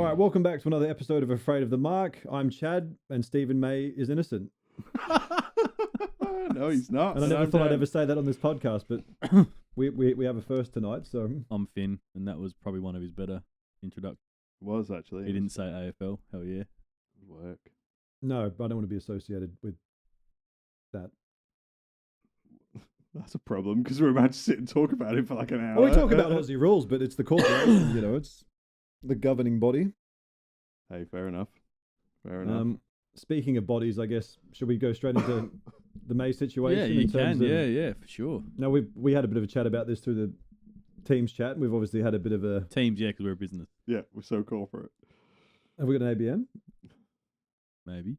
All right, welcome back to another episode of Afraid of the Mark. I'm Chad, and Stephen May is innocent. No, he's not. And I never thought I'd ever say that on this podcast, but we have a first tonight. So I'm Finn, and that was probably one of his better introductions. Was actually. He didn't say AFL. Hell yeah. Good work. No, I don't want to be associated with that. That's a problem because we're about to sit and talk about it for like an hour. Well, we talk about Aussie rules, but it's the corporation, it's the governing body. Hey, fair enough. Fair enough. Speaking of bodies, I guess, should we go straight into the May situation? Yeah, you can. Yeah, for sure. No, we had a bit of a chat about this through the Teams chat. We've obviously had a bit of a... Teams, yeah, because we're a business. Yeah, we're so corporate. Have we got an ABN? Maybe.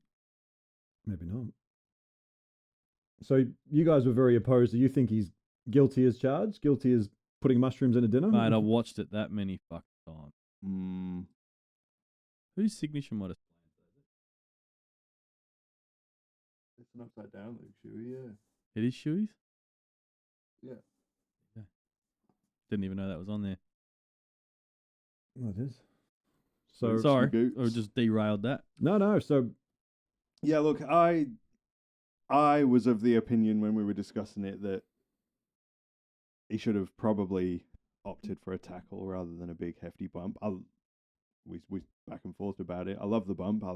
Maybe not. So you guys were very opposed. Do you think he's guilty as charged? Guilty as putting mushrooms in a dinner? Mate, I watched it that many fucking times. Whose signature might have... It's an upside down Luke shoe, yeah. It is Shoeys? Yeah. Didn't even know that was on there. Oh, it is. So sorry, or just derailed that. No. So yeah, look, I was of the opinion when we were discussing it that he should have probably opted for a tackle rather than a big hefty bump. We back and forth about it. I love the bump. I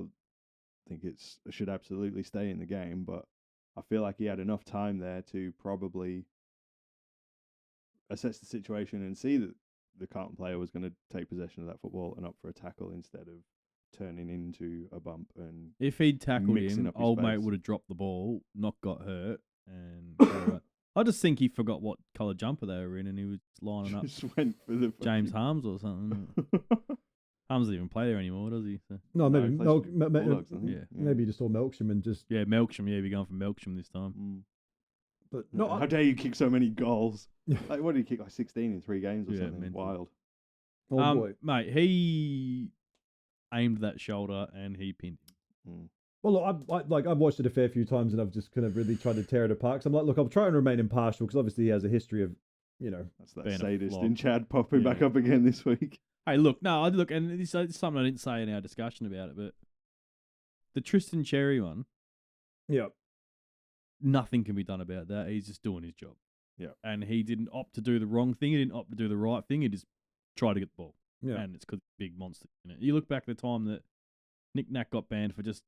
think it should absolutely stay in the game, but I feel like he had enough time there to probably assess the situation and see that the Carlton player was going to take possession of that football and opt for a tackle instead of turning into a bump. And if he'd tackled him, old mate would have dropped the ball, not got hurt, and I just think he forgot what colour jumper they were in, and he was lining up. Just went for the James Harms or something. Harms doesn't even play there anymore, does he? So. No, maybe Bulldogs, maybe you just saw Melksham and just Melksham. Yeah, we're going for Melksham this time. But no, how dare you kick so many goals? Like, what did he kick? Like 16 in 3 games or something? Mental. Wild. Oh boy, mate, he aimed that shoulder and he pinned him. Well, look, I've watched it a fair few times and I've just kind of really tried to tear it apart. So I'm like, look, I'll try and remain impartial because obviously he has a history of, that's that sadist in Chad popping back up again this week. Hey, look, and this is something I didn't say in our discussion about it, but the Tristan Cherry one, yeah, nothing can be done about that. He's just doing his job. Yeah, and he didn't opt to do the wrong thing. He didn't opt to do the right thing. He just tried to get the ball. Yeah, and it's because big monster in it. You look back at the time that Nick Nack got banned for just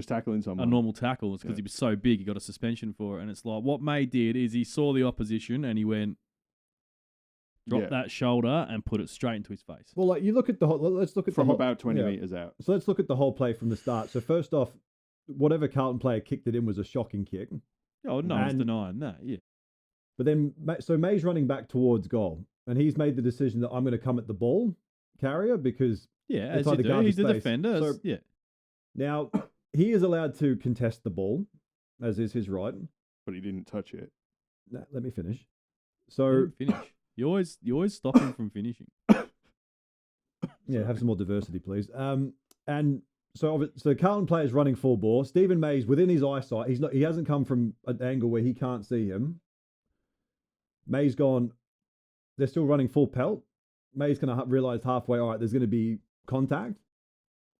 tackling someone. A normal tackle. It's because he was so big, he got a suspension for it. And it's like what May did is he saw the opposition and he went. Drop that shoulder and put it straight into his face. Well, like you look at the whole. Let's look at from about 20 meters out. So let's look at the whole play from the start. So first off, whatever Carlton player kicked it in was a shocking kick. Oh, no one's denying that. Yeah. But then, so May's running back towards goal, and he's made the decision that I'm going to come at the ball carrier because as you do, he's a defender. So, yeah. Now he is allowed to contest the ball, as is his right. But he didn't touch it. Nah, let me finish. So finish. You always stop him from finishing. Yeah, have some more diversity, please. And so Carlton player's running full bore. Stephen May's within his eyesight. He hasn't come from an angle where he can't see him. May's gone. They're still running full pelt. May's going to realise halfway, all right, there's going to be contact,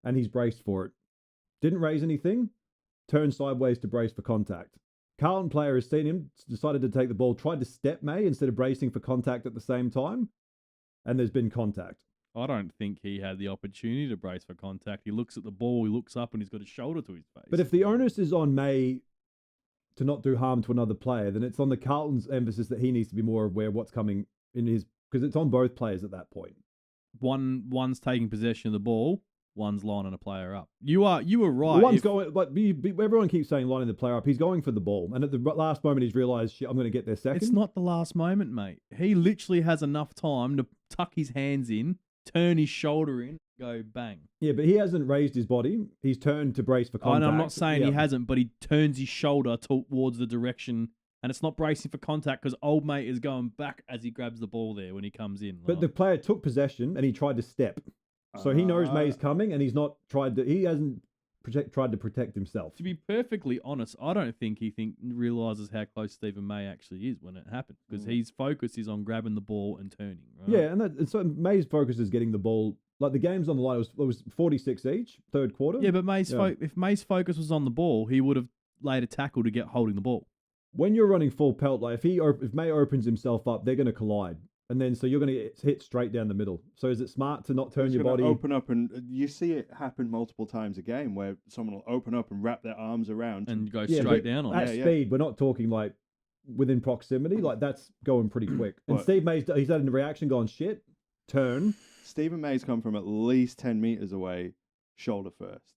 and he's braced for it. Didn't raise anything. Turned sideways to brace for contact. Carlton player has seen him, decided to take the ball, tried to step May instead of bracing for contact at the same time, and there's been contact. I don't think he had the opportunity to brace for contact. He looks at the ball, he looks up, and he's got his shoulder to his face. But if the onus is on May to not do harm to another player, then it's on the Carlton's emphasis that he needs to be more aware of what's coming in his... Because it's on both players at that point. One's taking possession of the ball, one's lining a player up. You were right. One's going, but everyone keeps saying lining the player up. He's going for the ball, and at the last moment, he's realised, shit, I'm going to get there second. It's not the last moment, mate. He literally has enough time to tuck his hands in, turn his shoulder in, go bang. Yeah, but he hasn't raised his body. He's turned to brace for contact. And I'm not saying he hasn't, but he turns his shoulder towards the direction. And it's not bracing for contact because old mate is going back as he grabs the ball there when he comes in. But the player took possession and he tried to step. So he knows May's coming and he hasn't tried to protect himself. To be perfectly honest, I don't think he realises how close Stephen May actually is when it happened because his focus is on grabbing the ball and turning. Right? Yeah, and so May's focus is getting the ball Like the game's on the line. It was 46 each, third quarter. Yeah, but if May's focus was on the ball, he would have laid a tackle to get holding the ball. When you're running full pelt, like if May opens himself up, they're going to collide. And then so you're going to get hit straight down the middle. So is it smart to not turn your body? Open up, and you see it happen multiple times a game where someone will open up and wrap their arms around and go straight down on it. At speed, we're not talking like within proximity. Like that's going pretty quick. And Steve May's he's had a reaction going shit, turn. Stephen May's come from at least 10 meters away, shoulder first.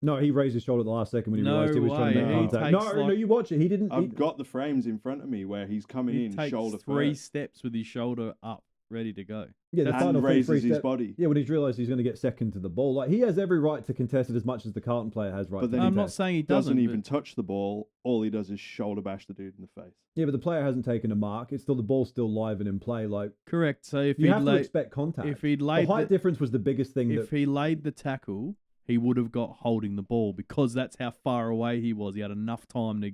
No, he raised his shoulder at the last second when he realized he was trying to make contact. No, you watch it. He didn't. I've got the frames in front of me where he's coming in shoulder first. Three steps with his shoulder up, ready to go. Yeah, the final raises his body. Yeah, when he's realised he's going to get second to the ball. Like, he has every right to contest it as much as the Carlton player has right to contest. I'm not saying he doesn't even touch the ball. All he does is shoulder bash the dude in the face. Yeah, but the player hasn't taken a mark. It's still the ball's still live and in play. Like correct. So if you have to expect contact. If he'd laid the height difference was the biggest thing. If he laid the tackle, he would have got holding the ball because that's how far away he was. He had enough time to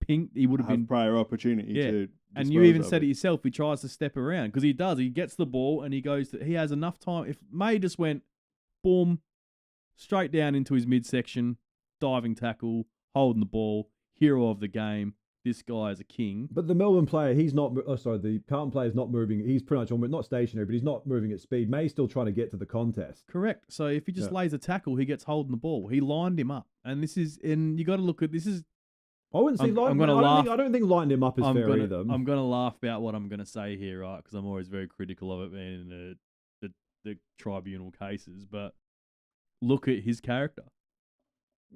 ping. He would have been prior opportunity to. And you even said it yourself. He tries to step around because he does. He gets the ball and he goes. He has enough time. If May just went, boom, straight down into his midsection, diving tackle, holding the ball, hero of the game. This guy is a king. But the Melbourne player, he's not. Oh, sorry, the Carlton player is not moving. He's pretty much almost not stationary, but he's not moving at speed. May's still trying to get to the contest. Correct. So if he just lays a tackle, he gets holding the ball. He lined him up, and you got to look at this is. I wouldn't say line. I don't think lined him up is fair either. I'm going to laugh about what I'm going to say here, right? Because I'm always very critical of it being in the tribunal cases. But look at his character.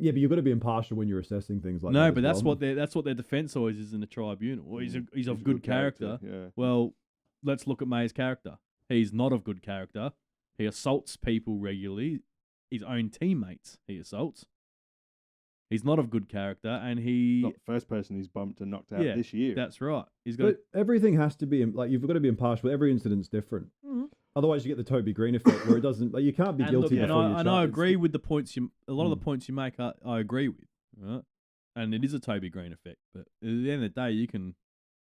Yeah, but you've got to be impartial when you're assessing things like that. No, but that's what their defense always is in the tribunal. Well, he's of good character. Yeah. Well, let's look at May's character. He's not of good character. He assaults people regularly. His own teammates he assaults. He's not of good character, and not the first person he's bumped and knocked out this year. That's right. But everything has to be like you've got to be impartial. Every incident's different. Mm-hmm. Otherwise, you get the Toby Green effect where it doesn't. Like, you can't be guilty before you charge. And I agree with the points a lot of the points you make. I agree with, right? And it is a Toby Green effect. But at the end of the day, you can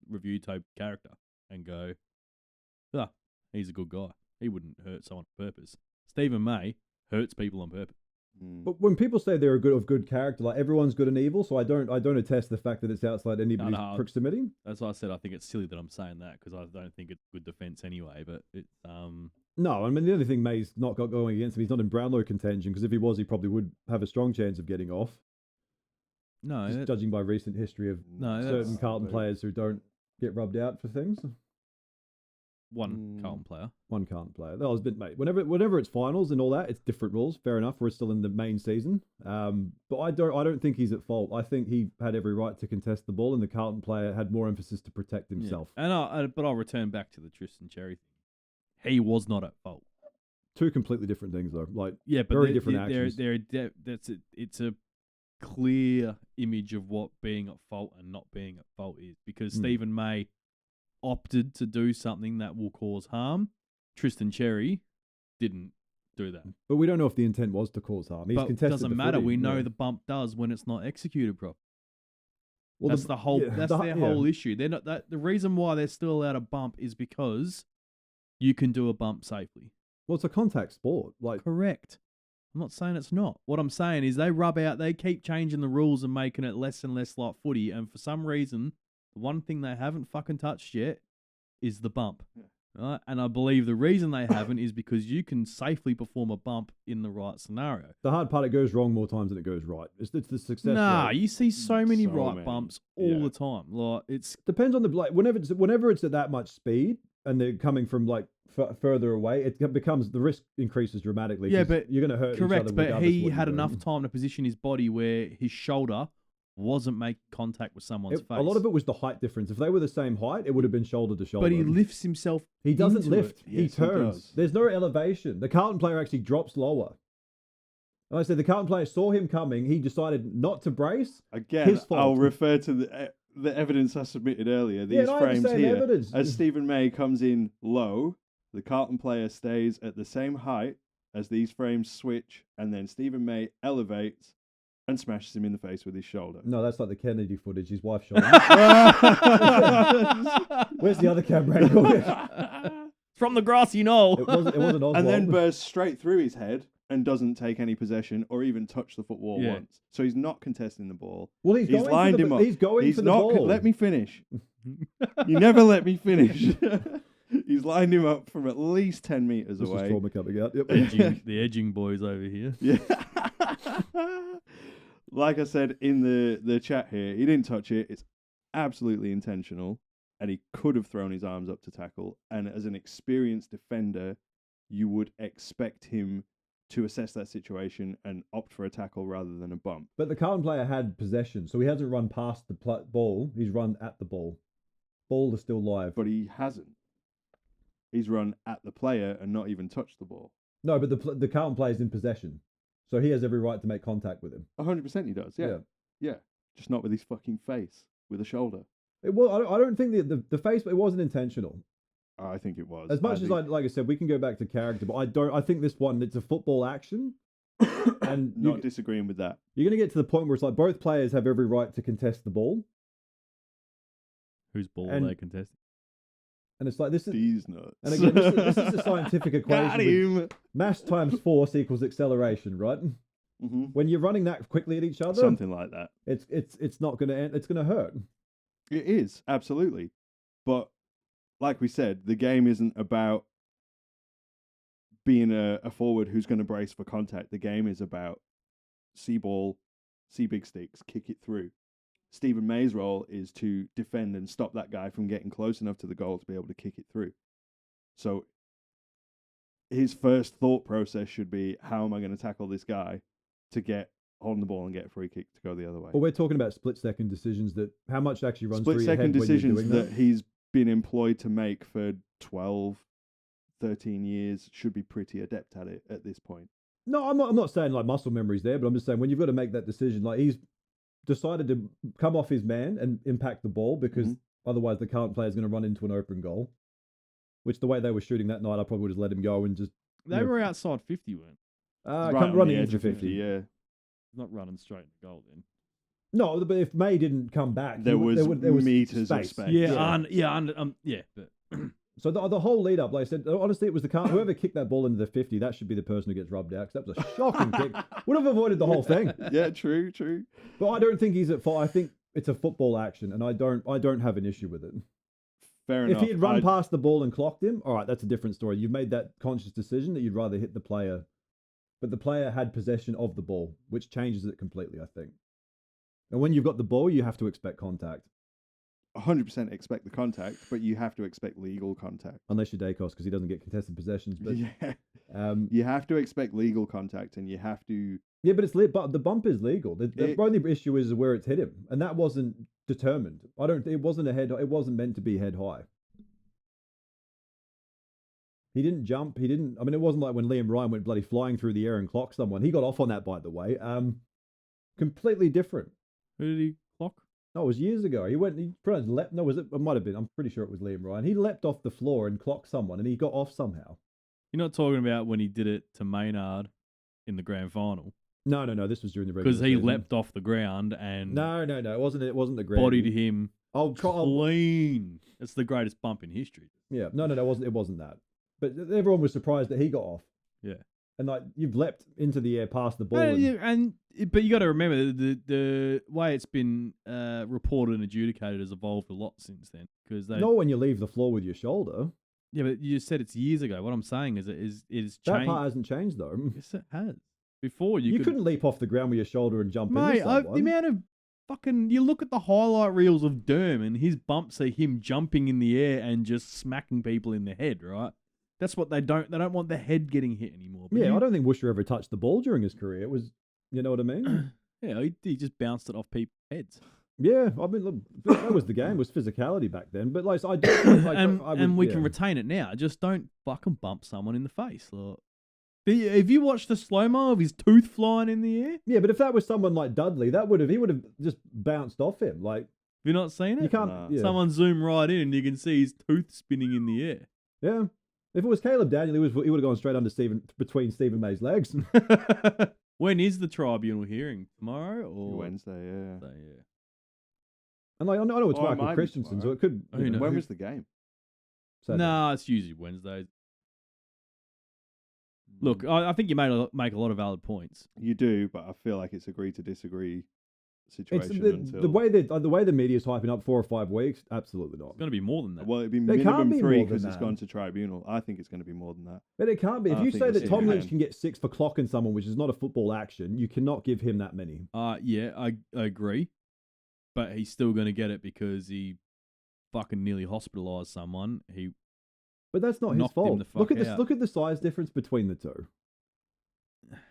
review Toby's character and go, he's a good guy. He wouldn't hurt someone on purpose. Stephen May hurts people on purpose. But when people say they're of good character, like everyone's good and evil, so I don't attest the fact that it's outside anybody's proximity. That's why I said I think it's silly that I'm saying that because I don't think it's good defense anyway. But it's No, I mean the other thing May's not got going against him. He's not in Brownlow contention because if he was, he probably would have a strong chance of getting off. No, just judging by recent history of certain Carlton players who don't get rubbed out for things. One Carlton player. That was a bit, mate. Whenever it's finals and all that, it's different rules. Fair enough. We're still in the main season. But I don't think he's at fault. I think he had every right to contest the ball, and the Carlton player had more emphasis to protect himself. Yeah. But I'll return back to the Tristan Cherry thing. He was not at fault. Two completely different things, though. Like but very different actions. It's a clear image of what being at fault and not being at fault is because Stephen May opted to do something that will cause harm. Tristan Cherry didn't do that. But we don't know if the intent was to cause harm. He's contested. It doesn't matter. We know the bump does when it's not executed properly. Well, that's the whole. That's their whole issue. They're not the reason why they're still allowed a bump is because you can do a bump safely. Well, it's a contact sport. Correct. I'm not saying it's not. What I'm saying is they keep changing the rules and making it less and less like footy, and for some reason, the one thing they haven't fucking touched yet is the bump. Yeah. Right? And I believe the reason they haven't is because you can safely perform a bump in the right scenario. The hard part, it goes wrong more times than it goes right. It's the success rate. You see so many bumps all the time. Like depends on whenever it's at that much speed and they're coming from further away, it becomes the risk increases dramatically. Yeah, but you're going to hurt. Correct, each other but he had enough time to position his body where his shoulder wasn't making contact with someone's face. A lot of it was the height difference. If they were the same height, it would have been shoulder to shoulder. But he lifts himself. He doesn't lift. Yes, he turns. There's no elevation. The Carlton player actually drops lower. Like I said, the Carlton player saw him coming. He decided not to brace. Again, his fault. I'll refer to the evidence I submitted earlier. These frames here. Evidence. As Stephen May comes in low, the Carlton player stays at the same height as these frames switch, and then Stephen May elevates and smashes him in the face with his shoulder. No, that's like the Kennedy footage, his wife's shoulder. Where's the other camera angle? from the grassy knoll. It wasn't Oswald. And then bursts straight through his head and doesn't take any possession or even touch the football Yeah. once. So he's not contesting the ball. Well, he's going lined for the, him up. He's going He's for the not. ball. Let me finish. You never let me finish. He's lined him up from at least 10 meters This was away. trauma coming out. Yep. The edging boys over here. Yeah. Like I said in the chat here, he didn't touch it. It's absolutely intentional. And he could have thrown his arms up to tackle. And as an experienced defender, you would expect him to assess that situation and opt for a tackle rather than a bump. But the Carlton player had possession, so he hasn't run past the ball. He's run at the ball. Ball is still live. But he hasn't. He's run at the player and not even touched the ball. No, but the Carlton player is in possession, so he has every right to make contact with him. 100% he does, yeah. Just not with his fucking face, with a shoulder. I don't think the face, it wasn't intentional. I think it was. As much as like I said, we can go back to character, but I think this one, it's a football action. And not disagreeing with that. You're going to get to the point where it's like both players have every right to contest the ball. Whose ball are they contesting? And it's like, this is... These nuts. And again, this is a scientific equation. Got him. Mass times force equals acceleration, right? Mm-hmm. When you're running that quickly at each other... Something like that. It's not going to end. It's going to hurt. It is, absolutely. But like we said, the game isn't about being a forward who's going to brace for contact. The game is about see ball, see big sticks, kick it through. Stephen May's role is to defend and stop that guy from getting close enough to the goal to be able to kick it through. So his first thought process should be, how am I going to tackle this guy to get holding the ball and get a free kick to go the other way? But we're talking about split-second decisions that how much actually runs through your head split-second when you're decisions doing that he's been employed to make for 12, 13 years, should be pretty adept at it at this point. No, I'm not saying like muscle memory's there, but I'm just saying when you've got to make that decision, like he's decided to come off his man and impact the ball because otherwise the current player is going to run into an open goal. Which the way they were shooting that night, I probably would have let him go and just... They were outside 50, weren't come running into 50. Yeah. Not running straight into goal then. No, but if May didn't come back... There was meters of space. Yeah, but... So the whole lead up, like I said, honestly, it was whoever kicked that ball into the 50, that should be the person who gets rubbed out, because that was a shocking kick. Would have avoided the whole thing. Yeah, true. But I don't think he's at fault. I think it's a football action, and I don't have an issue with it. Fair enough. If he had run past the ball and clocked him, all right, that's a different story. You've made that conscious decision that you'd rather hit the player, but the player had possession of the ball, which changes it completely, I think. And when you've got the ball, you have to expect contact. 100% expect the contact, but you have to expect legal contact. Unless you're Dacos, because he doesn't get contested possessions. But you have to expect legal contact, and you have to... Yeah, but but the bump is legal. The only issue is where it's hit him, and that wasn't determined. It wasn't it wasn't meant to be head high. He didn't jump. He didn't... I mean, it wasn't like when Liam Ryan went bloody flying through the air and clocked someone. He got off on that, by the way. Completely different. Who did he clock? No, it was years ago. He leapt. No, was it? It might have been. I'm pretty sure it was Liam Ryan. He leapt off the floor and clocked someone, and he got off somehow. You're not talking about when he did it to Maynard in the grand final. No. This was during the regular because he season. leapt off the ground and No. It wasn't the grand. bodied him clean. It's the greatest bump in history. Yeah. No. It wasn't that. But everyone was surprised that he got off. Yeah. And like you've leapt into the air past the ball. But you got to remember the way it's been reported and adjudicated has evolved a lot since then. Because not when you leave the floor with your shoulder. Yeah, but you said it's years ago. What I'm saying is it is changed. That part hasn't changed though. Yes, it has. Before you couldn't leap off the ground with your shoulder and jump into someone. The amount of fucking... You look at the highlight reels of Derm and his bumps are him jumping in the air and just smacking people in the head, right? That's what they don't want the head getting hit anymore. But I don't think Woosher ever touched the ball during his career. It was, you know what I mean? Yeah, he just bounced it off people's heads. Yeah, I mean, look, that was the game. It was physicality back then. But like, we can retain it now. Just don't fucking bump someone in the face. Like, have you watched the slow-mo of his tooth flying in the air? Yeah, but if that was someone like Dudley, he would have just bounced off him. Like, have you not seen it? You can't. Yeah. Someone zoom right in and you can see his tooth spinning in the air. Yeah. If it was Caleb Daniel, he would have gone straight under between Stephen May's legs. When is the tribunal hearing? Tomorrow or Wednesday? Yeah. And like I know it's Michael it Christensen, so it could. When was the game? Saturday. No, it's usually Wednesdays. Look, I think you make a lot of valid points. You do, but I feel like it's agree to disagree It's situation until the way the media's hyping up 4 or 5 weeks. Absolutely not. It's going to be more than that. Well, it'd be There can't minimum be 3 more because than it's that. gone to tribunal. I think it's going to be more than that. But it can't be. If I you think say it's that in Tom your Lynch hand. can get 6 for clocking someone, which is not a football action, you cannot give him that many. Yeah, I agree. But he's still going to get it because he fucking nearly hospitalised someone. He But that's not his knocked him fault. the fuck Look at this. out. Look at the size difference between the two.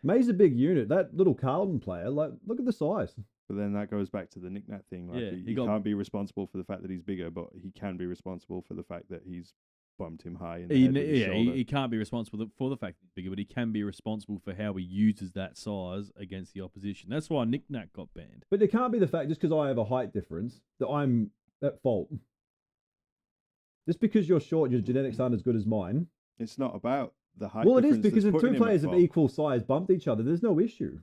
May's a big unit. That little Carlton player, like, look at the size. But then that goes back to the knick-knack thing. Like Yeah, he he got- can't be responsible for the fact that he's bigger, but he can be responsible for the fact that he's bumped him high in the head with his shoulder. he can't be responsible for the fact that he's bigger, but he can be responsible for how he uses that size against the opposition. That's why Nick Nack got banned. But it can't be the fact just because I have a height difference that I'm at fault. Just because you're short, your genetics aren't as good as mine. It's not about the height. Well, it is difference because that's if putting two him at players of fault. equal size bumped each other, there's no issue.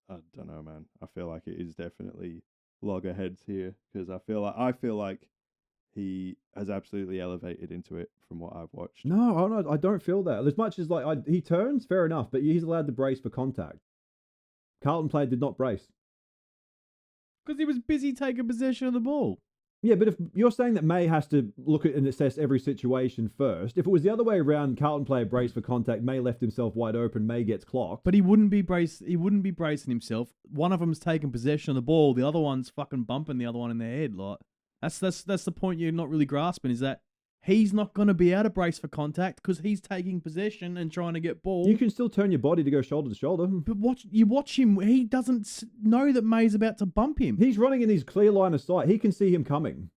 I don't know, man. I feel like it is definitely loggerheads here because I feel like he has absolutely elevated into it from what I've watched. No, I don't feel that. As much as he turns, fair enough, but he's allowed to brace for contact. Carlton player did not brace. Because he was busy taking possession of the ball. Yeah, but if you're saying that May has to look at and assess every situation first, if it was the other way around, Carlton player braced for contact, May left himself wide open, May gets clocked. But he wouldn't be bracing himself. One of them's taking possession of the ball, the other one's fucking bumping the other one in the head. Like that's the point you're not really grasping, is that he's not going to be able to brace for contact because he's taking possession and trying to get ball. You can still turn your body to go shoulder to shoulder. But watch him. He doesn't know that May's about to bump him. He's running in his clear line of sight. He can see him coming.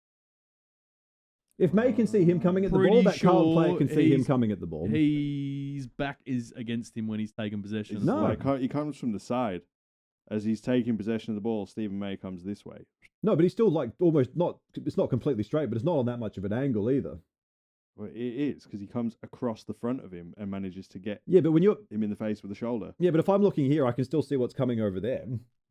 If May can see him coming at the ball, Pretty that Carlton player sure can see him he's- coming at the ball. His back is against him when he's taking possession. It's of the No. ball. like he comes from the side. As he's taking possession of the ball, Stephen May comes this way. No, but he's still like almost not, it's not completely straight, but it's not on that much of an angle either. Well, it is because he comes across the front of him and manages to get Yeah, but when you're, him in the face with the shoulder. yeah, but if I'm looking here, I can still see what's coming over there.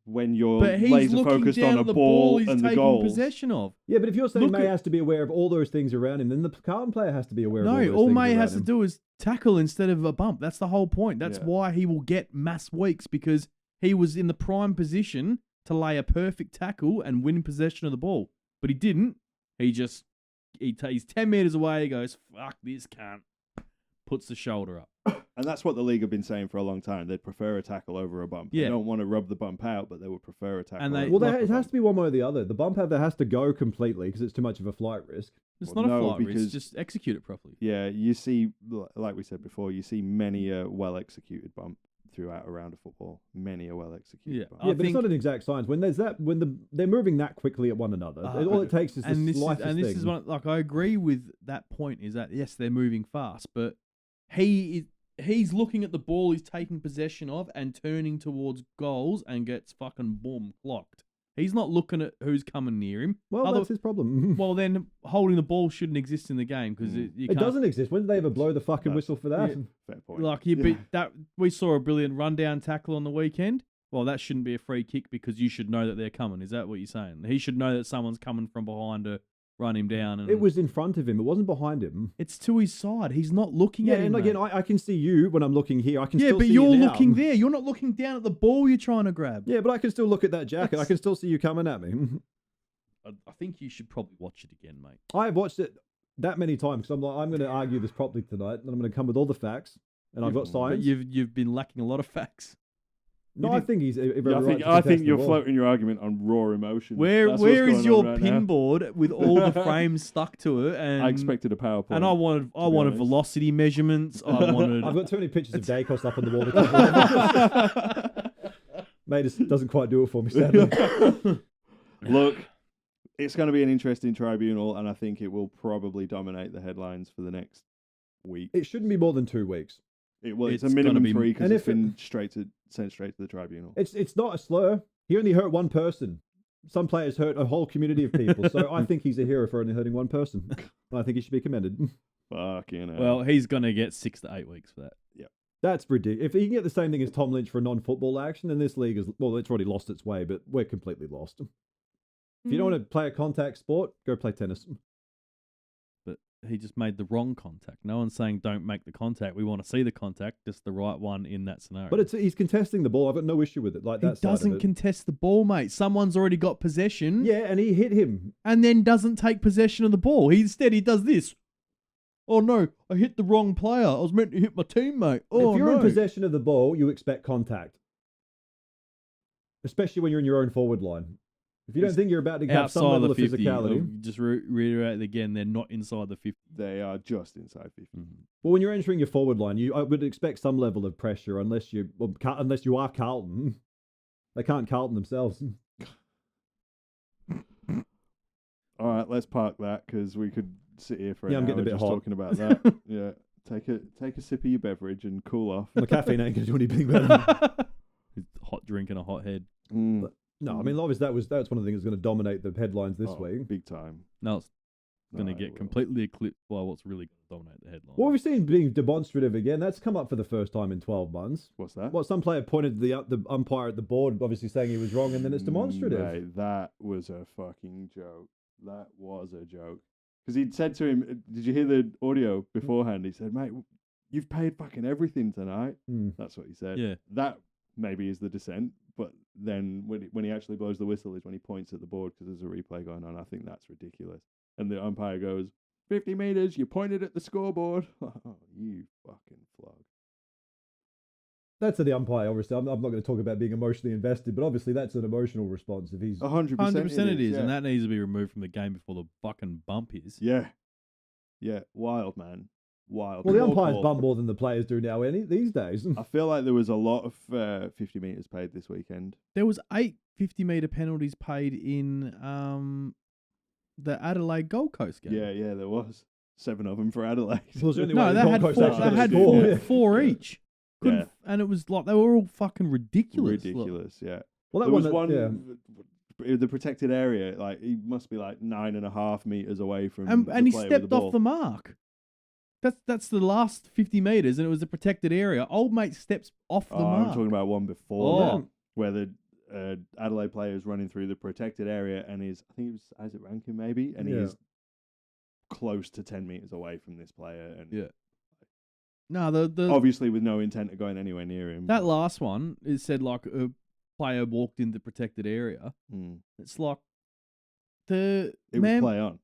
When you're But he's laser looking focused down on a at the ball he's and the taking goals. possession of. Yeah, but if you're saying Look May at- has to be aware of all those things around him, then the Carlton player has to be aware of all No, those all things May around has to him. do is tackle instead of a bump. That's the whole point. That's Yeah. why he will get mass weeks, because he was in the prime position to lay a perfect tackle and win possession of the ball. But he didn't. He's 10 metres away. He goes, fuck this cunt. Puts the shoulder up. And that's what the league have been saying for a long time. They'd prefer a tackle over a bump. Yeah. They don't want to rub the bump out, but they would prefer a tackle. And they- over Well, a it has bump. to be one way or the other. The bump either has to go completely because it's too much of a flight risk. It's Well, not a no, flight risk. because- Just execute it properly. Yeah, you see, like we said before, you see many a well-executed bump throughout a round of football. Many a well-executed Yeah. bump. Yeah, I but it's think- not an exact science. When they're moving that quickly at one another, all it takes is the and this slightest thing. is what, like, I agree with that point, is that yes, they're moving fast, but he's looking at the ball he's taking possession of and turning towards goals and gets fucking boom clocked. He's not looking at who's coming near him. Well, that's his problem. Well, then holding the ball shouldn't exist in the game because you It can't. doesn't exist. When did they ever blow the fucking No. whistle for that? Yeah. Fair point. Like we saw a brilliant rundown tackle on the weekend. Well, that shouldn't be a free kick because you should know that they're coming. Is that what you're saying? He should know that someone's coming from behind to run him down. And It was in front of him. It wasn't behind him. It's to his side. He's not looking Yeah, at him. and again, mate. I can see you when I'm looking here. I can Yeah, still but see you're you now. looking there. You're not looking down at the ball you're trying to grab. Yeah, but I can still look at that jacket. I That's- can still see you coming at me. I think you should probably watch it again, mate. I've watched it that many times because I'm going to argue this properly tonight, and I'm going to come with all the facts, and I've got But science. you've been lacking a lot of facts. No, I think he's. Yeah, I think you're floating your argument on raw emotion. Where That's what's is going your on right now. pinboard with all the frames stuck to it? And I expected a PowerPoint. and I wanted honest. velocity measurements. I wanted. I've got too many pictures of Dacos up on the wall. To cover it. Mate, it doesn't quite do it for me, sadly. Look, it's going to be an interesting tribunal, and I think it will probably dominate the headlines for the next week. It shouldn't be more than 2 weeks. It's a it's minimum gonna be- 3 because and it's if it- been sent straight to the tribunal. It's not a slur. He only hurt one person. Some players hurt a whole community of people. So I think he's a hero for only hurting one person. And I think he should be commended. Fucking hell. Well, he's gonna get 6 to 8 weeks for that. That's ridiculous. If he can get the same thing as Tom Lynch for a non-football action, then this league is, well, it's already lost its way, but we're completely lost. If you don't want to play a contact sport, go play tennis. But he just made the wrong contact. No one's saying don't make the contact. We want to see the contact, just the right one in that scenario. But he's contesting the ball. I've got no issue with it. Like he that side of doesn't it. contest the ball, mate. Someone's already got possession. Yeah, and he hit him. And then doesn't take possession of the ball. Instead, he does this. Oh no, I hit the wrong player. I was meant to hit my teammate. Oh, if you're no. in possession of the ball, you expect contact. Especially when you're in your own forward line. If you don't think you're about to have some level of 50, physicality. just reiterate again, they're not inside the 50. They are just inside 50. Well, when you're entering your forward line, I would expect some level of pressure unless you are Carlton. They can't Carlton themselves. All right, let's park that because we could sit here for an I'm hour getting a bit just hot. talking about that. Yeah, take a sip of your beverage and cool off. The caffeine ain't going to do anything better. Hot drink and a hot head. Mm. No, I mean, obviously that's one of the things that's going to dominate the headlines this week. Big time. No, it's going to No, it get will. completely eclipsed by what's really going to dominate the headline. What we've seen being demonstrative again, that's come up for the first time in 12 months. What's that? What some player pointed to the umpire at the board, obviously saying he was wrong, and then it's demonstrative. Mate, that was a fucking joke. That was a joke. Because he'd said to him, did you hear the audio beforehand? He said, mate, you've paid fucking everything tonight. Mm. That's what he said. Yeah. That maybe is the dissent, but then when he actually blows the whistle is when he points at the board because there's a replay going on. I think that's ridiculous. And the umpire goes, 50 metres, you pointed at the scoreboard. Oh, you fucking flog. That's to the umpire, obviously. I'm not going to talk about being emotionally invested, but obviously that's an emotional response. If he's 100% 100% it is, yeah. and that needs to be removed from the game before the fucking bump is. Yeah. Yeah, wild, man. Wild. well, the Poor umpires call. bump more than the players do now these days. I feel like there was a lot of 50 metres paid this weekend. There was 8 50-metre penalties paid in the Adelaide Gold Coast game. Yeah, there was 7 of them for Adelaide. Well, it's the only No, way they the had Gold four. Coast They actually had scored. four, Yeah. four each. Couldn't, Yeah. and it was like they were all fucking ridiculous. Look. Ridiculous, yeah. Well, that There was one, one, the protected area, like he must be like 9.5 metres away from And the he player with stepped the off ball. the mark. That's the last 50 metres, and it was a protected area. Old mate steps off the I'm mark. talking about one before Oh. that, where the Adelaide player is running through the protected area and I think it was Isaac Rankin maybe, and Yeah. he's close to 10 metres away from this player. And Yeah. No, the obviously with no intent of going anywhere near him. that last one, it said like a player walked in the protected area. Mm. It's like the It man. was play on.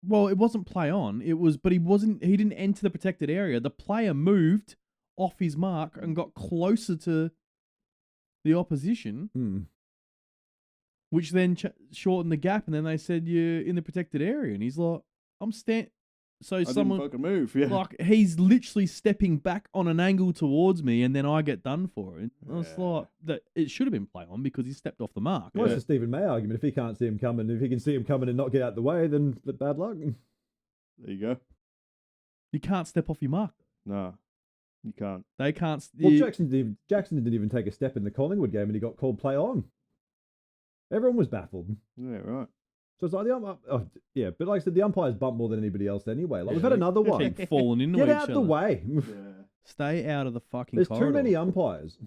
Well, it wasn't play on. It was, but he didn't enter the protected area. The player moved off his mark and got closer to the opposition, Hmm. which then shortened the gap. And then they said you're in the protected area, and he's like, "I'm So I someone didn't fucking move. Yeah. like he's literally stepping back on an angle towards me, and then I get done for it. I was Yeah. like, that it should have been play on because he stepped off the mark. Well, it's Yeah. the Stephen May argument. If he can't see him coming, if he can see him coming and not get out the way, then bad luck. There you go. You can't step off your mark. No, you can't. They can't. Well, you- Jackson didn't even take a step in the Collingwood game, and he got called play on. Everyone was baffled. Yeah, right. So it's like yeah, but like I said, the umpires bump more than anybody else anyway. Like we've had they another one. keep falling into Get each out other. the way. Yeah. Stay out of the fucking There's corridor. too many umpires.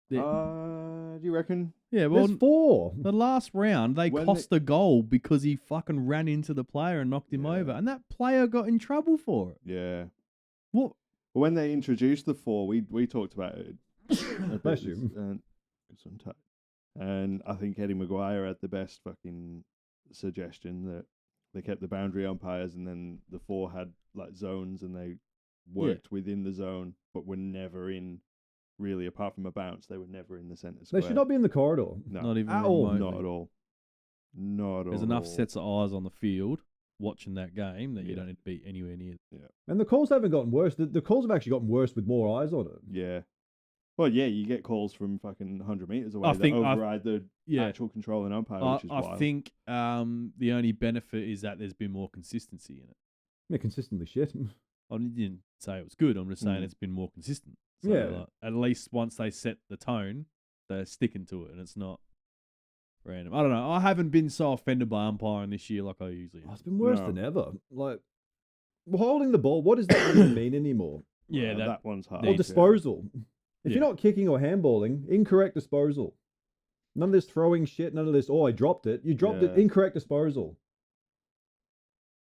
Do you reckon? Yeah, well, There's 4. the last round they When cost a goal because he fucking ran into the player and knocked him Yeah. over, and that player got in trouble for it. Yeah. What? When they introduced the 4, we talked about it. Bless you. And I think Eddie Maguire had the best fucking suggestion that they kept the boundary umpires and then the 4 had like zones and they worked within the zone but were never in, really, apart from a bounce, they were never in the centre square. They should not be in the corridor. No, Not even at all. remotely. not at all. Not at all. There's enough sets of eyes on the field watching that game that you Yeah. don't need to be anywhere near. And the calls haven't gotten worse. The calls have actually gotten worse with more eyes on it. Yeah. Well, yeah, you get calls from fucking 100 metres away I that think override the Yeah, actual controlling umpire, which is I wild. think the only benefit is that there's been more consistency in it. They're consistently shit. I didn't say it was good. I'm just saying Mm. it's been more consistent. So Yeah. like, at least once they set the tone, they're sticking to it, and it's not random. I don't know. I haven't been so offended by umpiring this year like I usually Oh, am. it's been worse No. than ever. Like holding the ball. What does that even mean anymore? Yeah, Well, that one's hard. Or Yeah. disposal. If you're Yeah. not kicking or handballing, incorrect disposal. None of this throwing shit. None of this. Oh, I dropped it. You dropped it. Yeah. Incorrect disposal.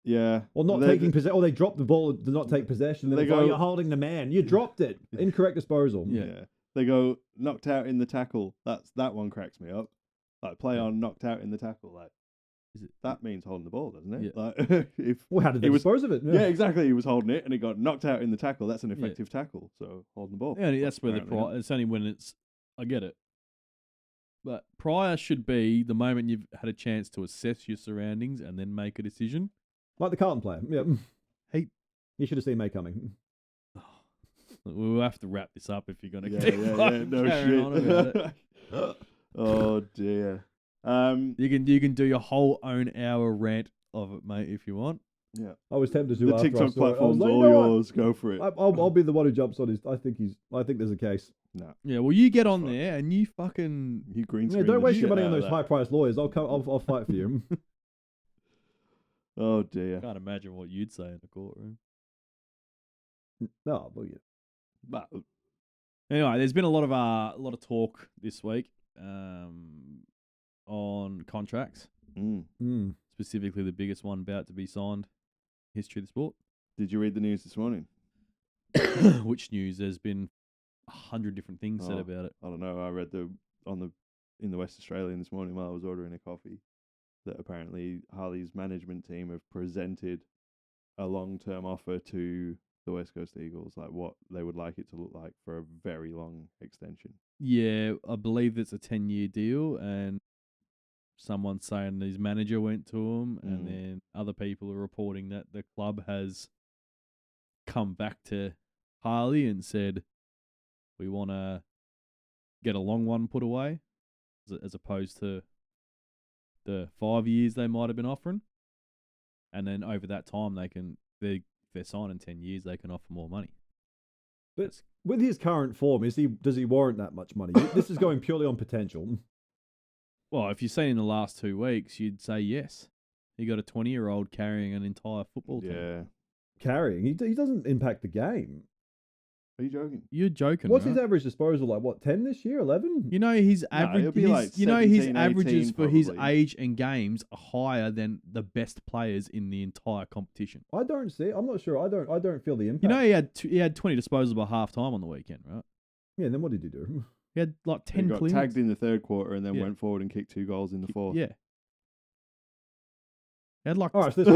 Yeah. Or not taking possession, or they drop the ball to not take possession. Then They it's like, go- you're holding the man. You dropped it. Incorrect disposal. Yeah. They go knocked out in the tackle. That one cracks me up. Like play on knocked out in the tackle. Like that means holding the ball, doesn't it? Yeah. Like if Well, how did they dispose of it? yeah, exactly. He was holding it and he got knocked out in the tackle. That's an effective tackle. So holding the ball. Yeah, that's where Apparently it's only when it's. I get it. But prior should be the moment you've had a chance to assess your surroundings and then make a decision. Like the Carlton player. Yeah. Hey. You should have seen May coming. We'll have to wrap this up if you're going to Yeah, keep no carrying on about it. shit. Oh dear. You can do your whole own hour rant of it, mate, if you want. Yeah. I was tempted to The after I TikTok saw it. I was platform's like, all you know what? yours. Go for it. I'll be the one who jumps on his. I think there's a case. No. Yeah, well, you get on there and you fucking. You green Yeah, screen. don't the waste your shit money on out of those that. high-priced lawyers. I'll fight for you. Oh dear. Can't imagine what you'd say in the courtroom. No, well, yeah. But Anyway, there's been a lot of talk this week on contracts, specifically the biggest one about to be signed, history of the sport. Did you read the news this morning? Which news? There's been 100 different things said Oh. about it. I don't know. I read in the West Australian this morning while I was ordering a coffee that apparently Harley's management team have presented a long-term offer to the West Coast Eagles, like what they would like it to look like for a very long extension. Yeah, I believe it's a 10-year deal, and someone's saying his manager went to him, and then other people are reporting that the club has come back to Harley and said, we want to get a long one put away, as opposed to the 5 years they might have been offering. And then over that time, if they're signing 10 years, they can offer more money. But with his current form, does he warrant that much money? This is going purely on potential. Well, if you've seen in the last 2 weeks, you'd say yes. You got a 20-year-old carrying an entire football team. Yeah. Carrying, he doesn't impact the game. Are you joking? You're joking, What's right? his average disposal like? What, 10 this year? 11? You know his average. it'll be like his 17, averages 18 for his probably. age and games are higher than the best players in the entire competition. I don't see. I'm not sure. I don't feel the impact. You know he had 20 disposals by half time on the weekend, right? Yeah. And then what did he do? He had like He 10 got cleans. tagged in the third quarter and then Yeah. went forward and kicked 2 goals in the fourth. Yeah. He had like All right. So this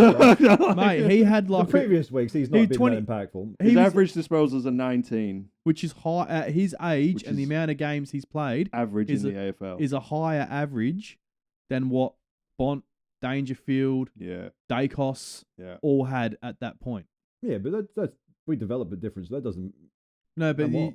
was mate, he had the like previous weeks. He's not he been 20 that impactful. he His was- average disposals are 19, which is high at his age Which and the is- amount of games he's played average Is in the AFL. is a higher average than what Bont, Dangerfield, Yeah, Dacos yeah. all had at that point. Yeah, but that's we develop a difference. That doesn't. No, but and what?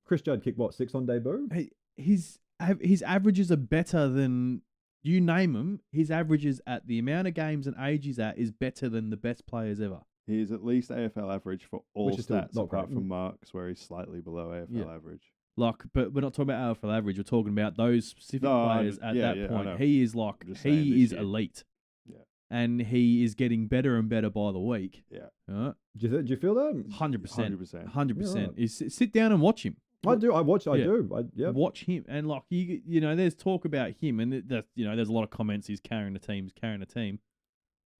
Chris Judd kicked what, 6 on debut? his averages are better than you name him. His averages at the amount of games and age he's at is better than the best players ever. He is at least AFL average for all Which is still stats not apart great. from marks, where he's slightly below AFL average. Like, but we're not talking about AFL average. We're talking about those specific No, I players just- at yeah, that yeah, I point. know. He is like I'm just saying he this is year. elite. Yeah. And he is getting better and better by the week. Yeah. Right? Do you feel that? 100%. 100%. 100%. Yeah, Sit down and watch him. I do. I watch. I Yeah. do. Yeah. Watch him, and like you know, there's talk about him, and there's a lot of comments. He's carrying a team.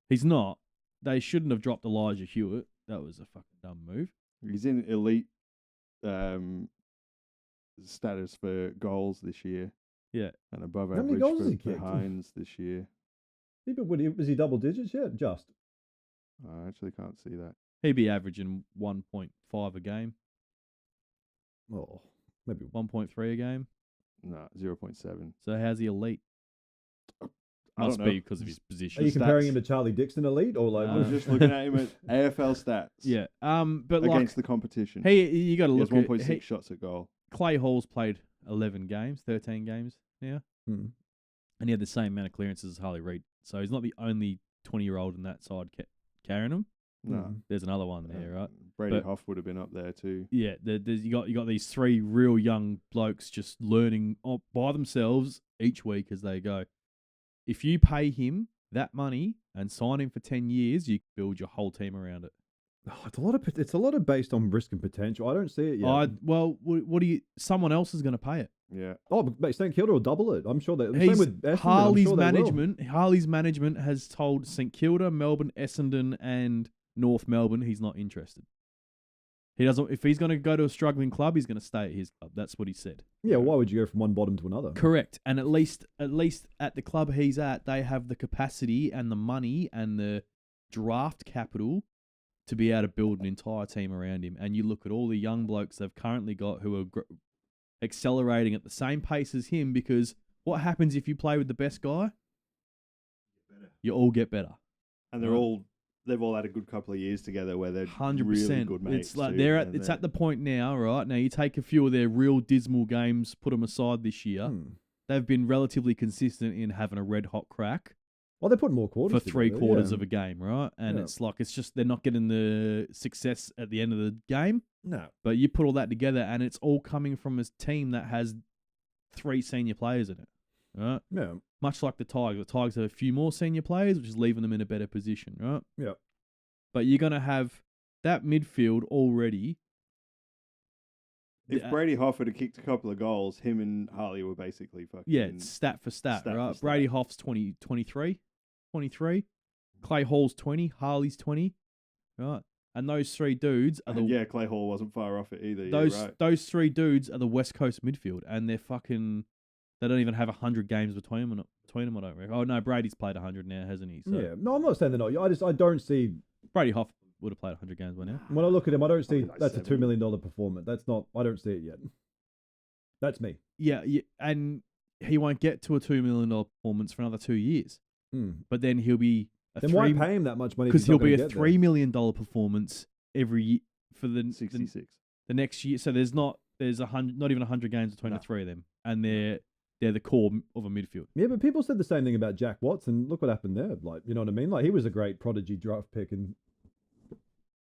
He's not. They shouldn't have dropped Elijah Hewitt. That was a fucking dumb move. He's in elite status for goals this year. Yeah. And above How many average goals has he for kicked? Hines this year. Was he double digits yet? Just. I actually can't see that. He'd be averaging 1.5 a game, Oh, maybe. 1.3 a game. No, 0.7. So how's he elite? I Must don't know. be because of his Are position. you comparing stats. him to Charlie Dixon elite or like? I was just looking at him at AFL stats. Yeah. But like, Against the competition. hey, you got to He has look 1.6 at shots at goal. Clay Hall's played 13 games now, Hmm. and he had the same amount of clearances as Harley Reid. So he's not the only 20-year-old in that side carrying him. No. There's another one there, right? Brady But- Hoff would have been up there too. Yeah, you got these 3 real young blokes just learning by themselves each week as they go. If you pay him that money and sign him for 10 years, you can build your whole team around it. Oh, it's a lot of based on risk and potential. I don't see it yet. Well, what do you? Someone else is going to pay it. Yeah. Oh, but St Kilda will double it. I'm sure that. Same with Essendon, Harley's I'm sure they will. Harley's management has told St Kilda, Melbourne, Essendon, and North Melbourne he's not interested. He doesn't. If he's going to go to a struggling club, he's going to stay at his club. That's what he said. Yeah, why would you go from one bottom to another? Correct. And at least at the club he's at, they have the capacity and the money and the draft capital to be able to build an entire team around him. And you look at all the young blokes they've currently got who are accelerating at the same pace as him, because what happens if you play with the best guy? You all get better. And they've all had a good couple of years together where they're 100%. really good mates. It's like too, it's at the point now, right? Now you take a few of their real dismal games, put them aside this year. They've been relatively consistent in having a red hot crack. Well, they put more quarters for 3/4 yeah. of a game, right? And Yeah. it's like it's just they're not getting the success at the end of the game. No. But you put all that together, and it's all coming from a team that has 3 senior players in it, right? Yeah. Much like the Tigers. The Tigers have a few more senior players, which is leaving them in a better position, right? Yeah. But you're going to have that midfield already. If Brady Hofford had kicked a couple of goals, him and Harley were basically fucking... Yeah, it's stat for stat, right? Brady Hoff's 23. Clay Hall's 20. Harley's 20. Right. And those 3 dudes are yeah, Clay Hall wasn't far off it either. Those 3 dudes are the West Coast midfield, and they're fucking... They don't even have 100 games between them, I don't reckon. Oh, no, Brady's played 100 now, hasn't he? So Yeah. No, I'm not saying they're not. I don't see... Brady Hoff would have played 100 games by now. When I look at him, I don't see Like that's 70. a $2 million performance. That's not... I don't see it yet. That's me. Yeah, and he won't get to a $2 million performance for another 2 years. But then he'll be Then why pay him that much money? Because he'll be a $3 million performance every year for the 66. The next year. So there's not even 100 games between the 3 of them, and they're the core of a midfield. Yeah, but people said the same thing about Jack Watson. Look what happened there. Like, you know what I mean? Like, he was a great prodigy draft pick, and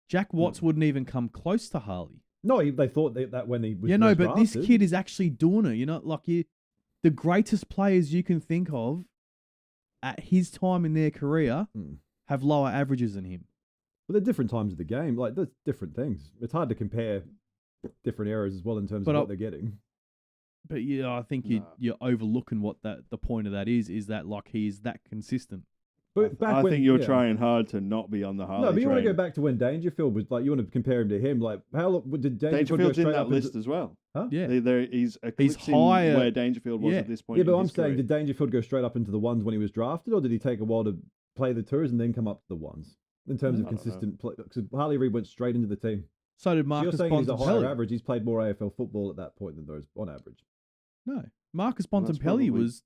Jack Watts wouldn't even come close to Harley. No, they thought that when he was but drafted. This kid is actually doing it. You know, like the greatest players you can think of at his time in their career have lower averages than him. But they're different times of the game. Like, there's different things. It's hard to compare different eras as well in terms of what they're getting. But yeah, I think you're overlooking what the point of that is that like he is that consistent. But I think you're trying hard to not be on the Harley. No, but you want to train. go back to when Dangerfield was like. You want to compare him to him. Like, how did Dangerfield go Dangerfield's in straight that up list into, as well? Huh? Yeah, he's eclipsing higher where Dangerfield was at this point. Yeah, but in I'm his saying, career. did Dangerfield go straight up into the ones when he was drafted, or did he take a while to play the tours and then come up to the ones in terms of consistent play? Because Harley Reid went straight into the team. So did Marcus so you're saying he's a higher Bontempelli. average. He's played more AFL football at that point than those on average. No, Marcus Well, that's Bontempelli was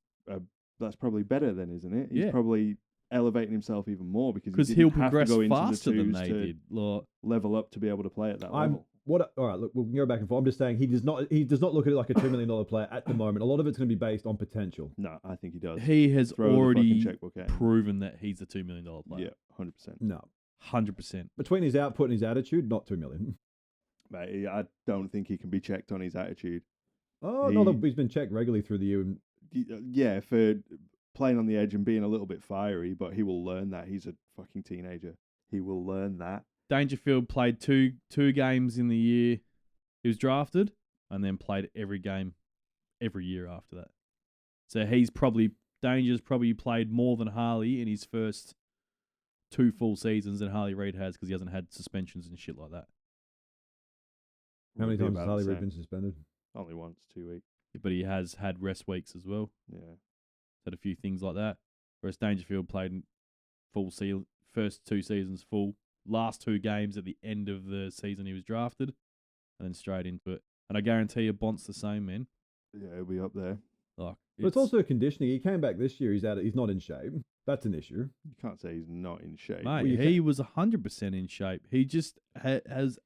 that's probably better then, isn't it? He's Yeah. probably elevating himself even more because he'll have progress to go into faster the than twos they to did. Like, level up to be able to play at that level. All right, look, we'll go back and forth. I'm just saying he does not look at it like a $2 million player at the moment. A lot of it's going to be based on potential. No, I think he does. he has Throw the already fucking checkbook at him. proven that he's a $2 million player. Yeah, 100%. No, 100%. between his output and his attitude, not $2 million. Mate, I don't think he can be checked on his attitude. Oh no, he's been checked regularly through the year. Yeah, for playing on the edge and being a little bit fiery, but he will learn that. He's a fucking teenager. He will learn that. Dangerfield played two games in the year he was drafted, and then played every game every year after that. So Danger's probably played more than Harley in his first 2 full seasons than Harley Reid has because he hasn't had suspensions and shit like that. How many Would be times has about Harley the Reid same. been suspended? Only once, 2 weeks. But he has had rest weeks as well. Yeah. Had a few things like that. Whereas Dangerfield played first 2 seasons full, last 2 games at the end of the season he was drafted, and then straight into it. And I guarantee you, Bont's the same, man. Yeah, he'll be up there. Like, But it's also conditioning. He came back this year. He's not in shape. That's an issue. You can't say he's not in shape. mate, he was 100% in shape. He just has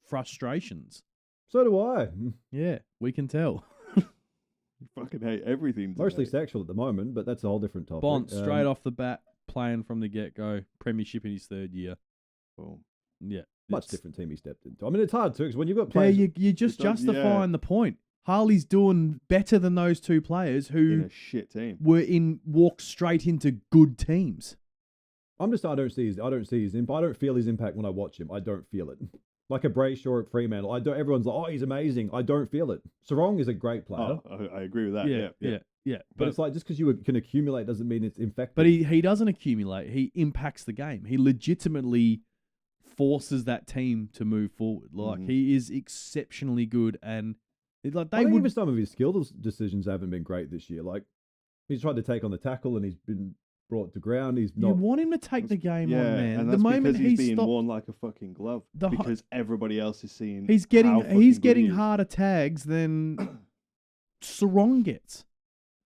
frustrations. So do I. Yeah, we can tell. You fucking hate everything today. Mostly sexual at the moment, but that's a whole different topic. Bont straight off the bat, playing from the get-go, premiership in his 3rd year. Boom. Yeah. Much different team he stepped into. I mean, it's hard too, because when you've got Yeah, players... you're just justifying the point. Harley's doing better than those 2 players In who a shit team. walked straight into good teams. I don't see his impact. I don't feel his impact when I watch him. I don't feel it. Like a Brayshaw at Fremantle. Everyone's like, oh, he's amazing. I don't feel it. Sarong is a great player. Oh, I agree with that. Yeah. But it's like, just because you can accumulate doesn't mean it's infected. But he doesn't accumulate. He impacts the game. He legitimately forces that team to move forward. Like, he is exceptionally good. And like I think even some of his skill decisions haven't been great this year. Like, he's tried to take on the tackle and he's been brought to ground. He's not. You want him to take the game on, man. And that's because he's being worn like a fucking glove. Because everybody else is seeing. He's getting harder tags than Sarong gets.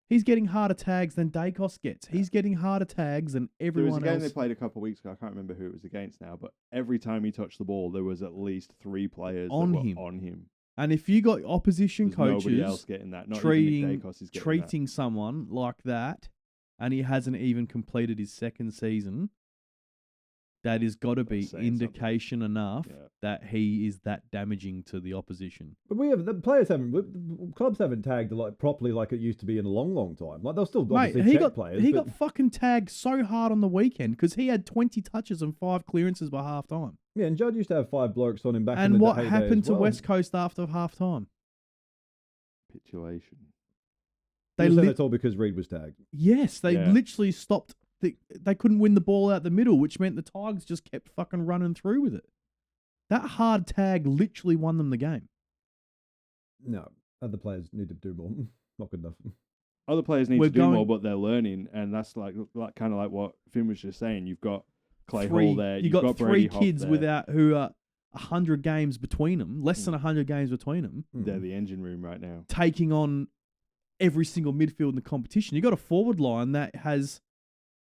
He's getting harder tags than Dacos gets. He's getting harder tags than everyone else. There was a game they played a couple of weeks ago. I can't remember who it was against now, but every time he touched the ball, there was at least 3 players on him. And if you got opposition coaches nobody else getting that. Not treating someone like that, and he hasn't even completed his second season, that has got to be indication enough that he is that damaging to the opposition. But clubs haven't tagged like properly like it used to be in a long, long time. Like they'll still obviously check players. He got fucking tagged so hard on the weekend because he had 20 touches and 5 clearances by half time. Yeah, and Judd used to have 5 blokes on him back in the And what happened to West Coast after half time? Capitulation. That's all because Reid was tagged. Yes, they literally stopped. They couldn't win the ball out the middle, which meant the Tigers just kept fucking running through with it. That hard tag literally won them the game. No, other players need to do more. Not good enough. Other players need to do more, but they're learning, and that's like kind of like what Finn was just saying. You've got Clay Hall there. You've got 3 kids who are 100 games between them, less than 100 games between them. They're the engine room right now, taking on every single midfield in the competition. You got a forward line that has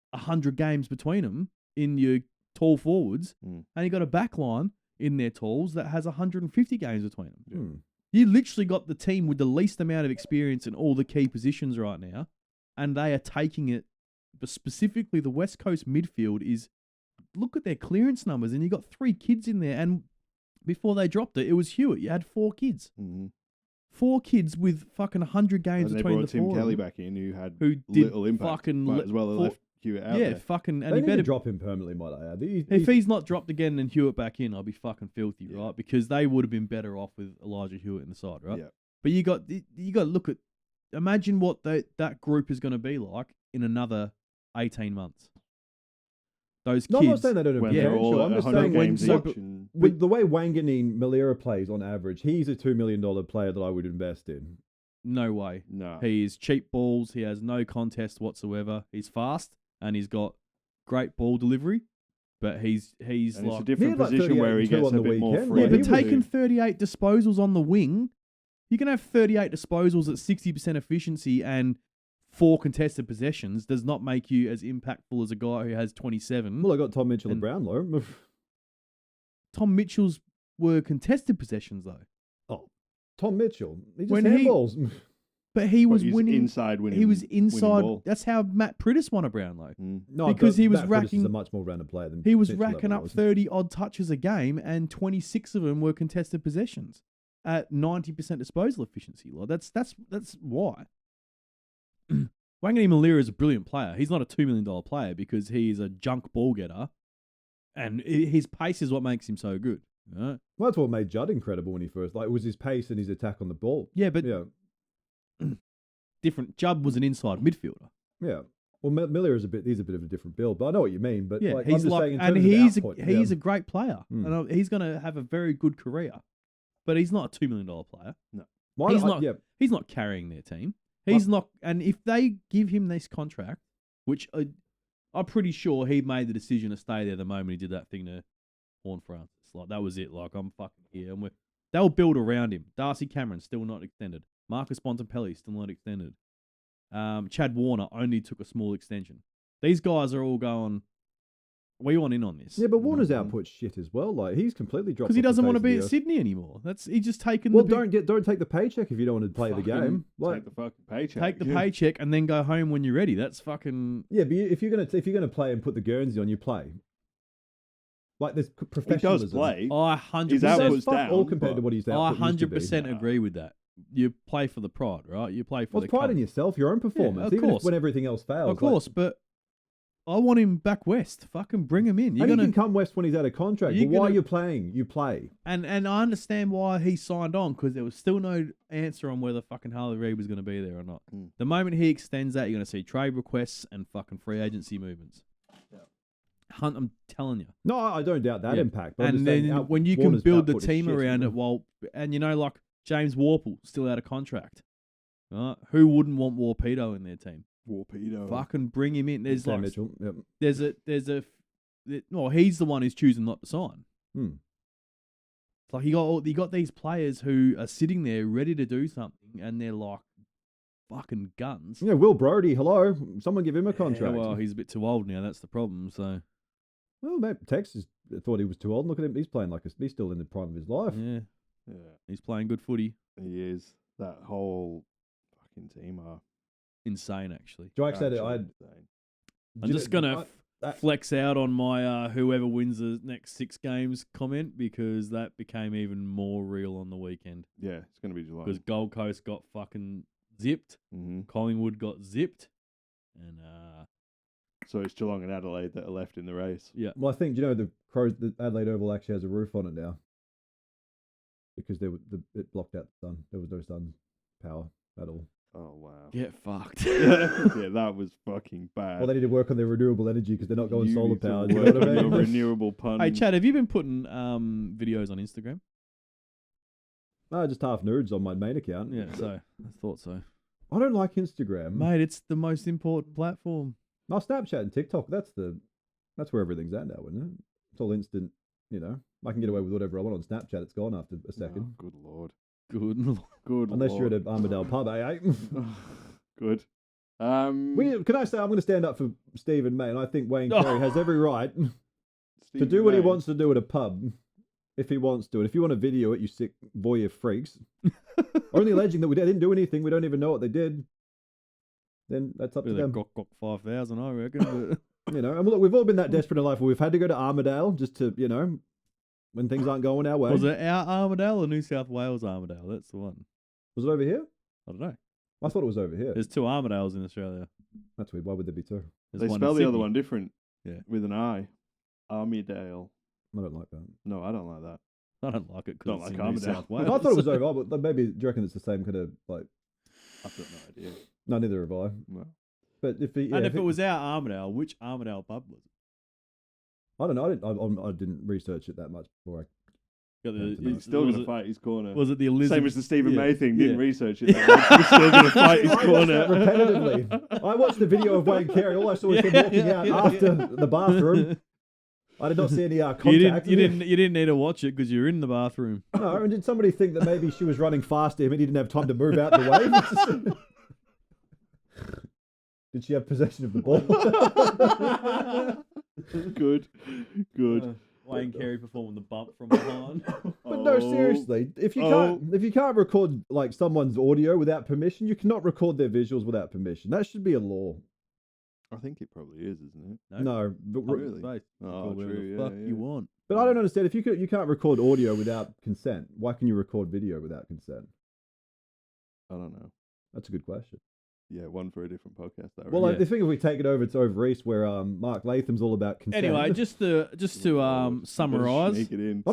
100 games between them in your tall forwards, and you got a back line in their talls that has 150 games between them. You literally got the team with the least amount of experience in all the key positions right now, and they are taking it. But specifically, the West Coast midfield is, look at their clearance numbers, and you got 3 kids in there. And before they dropped it, it was Hewitt. You had 4 kids. 4 kids with fucking 100 games between the 4. They brought Tim Kelly back in, who did little impact. Might as well have left Hewitt out there. Fucking. And they he better drop him permanently, might I add. If he's not dropped again and Hewitt back in, I'll be fucking filthy, right? Because they would have been better off with Elijah Hewitt in the side, right? Yeah. But you got to look at, imagine what that group is going to be like in another 18 months. Those kids. I'm not saying they don't have potential. I'm just saying with the way Wanganeen Malira plays on average, he's a $2 million player that I would invest in. No way. No. He is cheap balls. He has no contest whatsoever. He's fast and he's got great ball delivery. But he's and like... it's a different position where he gets a bit more free. Yeah, but taking 38 disposals on the wing, you can have 38 disposals at 60% efficiency and 4 contested possessions does not make you as impactful as a guy who has 27. Well, I got Tom Mitchell and Brownlow. Tom Mitchell's were contested possessions, though. Oh, Tom Mitchell. He just handballs. But he was winning inside. He was inside. That's how Matt Prittis won a Brownlow. No, because he was Matt racking. Prittis is a much more rounded player than he was racking up 30 odd touches a game, and 26 of them were contested possessions at 90% disposal efficiency. Like that's why. Wanganeen Malira is a brilliant player. He's not a $2 million player because he is a junk ball getter, and his pace is what makes him so good. Right? Well, that's what made Judd incredible when he first. Like, it was his pace and his attack on the ball. Yeah, but different. Judd was an inside midfielder. Yeah. Well, Miller is he's a bit of a different build, but I know what you mean. But yeah, like, he's he's a great player, and he's going to have a very good career. But he's not a $2 million player. No, he's not carrying their team. He's not, and if they give him this contract, which I'm pretty sure he made the decision to stay there the moment he did that thing to Horn Francis. Like, that was it. Like, I'm fucking here. And they'll build around him. Darcy Cameron, still not extended. Marcus Bontempelli, still not extended. Chad Warner only took a small extension. These guys are all going, we want in on this. Yeah, but Warner's output shit as well. Like, he's completely dropped. Because he doesn't want to be at Sydney anymore. He's just taken. Well, don't take the paycheck if you don't want to play the game. Like, take the fucking paycheck. Take the paycheck and then go home when you're ready. That's fucking. Yeah, but if you're gonna play and put the Guernsey on, you play. Like, there's professionalism. He does play. I 100%. His output's down. All compared to what he's output. I 100% agree with that. You play for the pride, right? You play for the pride in yourself, your own performance, yeah, of course. When everything else fails. Of course, but I want him back west. Fucking bring him in. He can come west when he's out of contract. But why are you playing? You play. And I understand why he signed on, because there was still no answer on whether fucking Harley Reid was going to be there or not. The moment he extends that, you're going to see trade requests and fucking free agency movements. Hunt, I'm telling you. No, I don't doubt that impact. But and then when you can build the team around it, and like James Warple still out of contract. Right? Who wouldn't want Warpedo in their team? Warpedo. Fucking bring him in. There's Sam like Mitchell. Yep. he's the one who's choosing not to sign. It's like you got these players who are sitting there ready to do something, and they're like fucking guns. Yeah, Will Brodie. Hello, someone give him a contract. Well, he's a bit too old now. That's the problem. So. Well, maybe Texas thought he was too old. Look at him; he's playing he's still in the prime of his life. Yeah, he's playing good footy. He is. That whole fucking team are insane, actually. Joke said it. insane. I'm just gonna flex out on my whoever wins the next 6 games comment, because that became even more real on the weekend. Yeah, it's gonna be July. Because Gold Coast got fucking zipped, Collingwood got zipped, and so it's Geelong and Adelaide that are left in the race. Yeah. Well, I think the Adelaide Oval actually has a roof on it now, because it blocked out the sun. There was no sun power at all. Oh wow. Get fucked. Yeah, that was fucking bad. Well, they need to work on their renewable energy because they're not going solar power. You know what I mean? Renewable pun. Hey, Chad, have you been putting videos on Instagram? No, just half nudes on my main account. Yeah, so I thought so. I don't like Instagram, mate. It's the most important platform. No, Snapchat and TikTok. That's where everything's at now, isn't it? It's all instant. I can get away with whatever I want on Snapchat. It's gone after a second. Oh, good lord. Good. Unless you're at an Armadale pub, eh? Good. Can I say I'm going to stand up for Stephen May, and I think Wayne Carey has every right to do what he wants to do at a pub, if he wants to. And if you want to video it, you sick voyeur freaks, only alleging that we didn't do anything, we don't even know what they did, then that's up to them. Got 5,000, I reckon. But and look, we've all been that desperate in life where we've had to go to Armadale just to, when things aren't going our way. Was it our Armadale or New South Wales Armadale? That's the one. Was it over here? I don't know. I thought it was over here. There's 2 Armadales in Australia. That's weird. Why would there be 2? They spell the other one different. Yeah. With an I. Armadale. I don't like that. No, I don't like that. I don't like it because don't like Armadale. South Wales. I thought it was over, but maybe do you reckon it's the same kind of like? I've got no idea. No, neither have I. No. But if it was our Armadale, which Armadale pub was it? I don't know. I didn't research it that much before. He's still going to fight his corner. Was it the Elizabeth? Same as the Stephen May thing. Didn't research it that much. He's still going to fight his corner. Repetitively. I watched the video of Wayne Carey. All I saw was him walking out after the bathroom. I did not see any contact. You didn't need to watch it because you're in the bathroom. No, and did somebody think that maybe she was running fast to him and he didn't have time to move out the way? Did she have possession of the ball? Good. Wayne Carey performing the bump from behind. But no, seriously, if you can't record like someone's audio without permission, you cannot record their visuals without permission. That should be a law. I think it probably is, isn't it? No, but really? Oh, true. Fuck you want. But I don't understand. If you can't record audio without consent, why can you record video without consent? I don't know. That's a good question. Yeah, one for a different podcast. Well, the thing if we take it over, it's over east where Mark Latham's all about consent. Anyway, just to summarise. I'm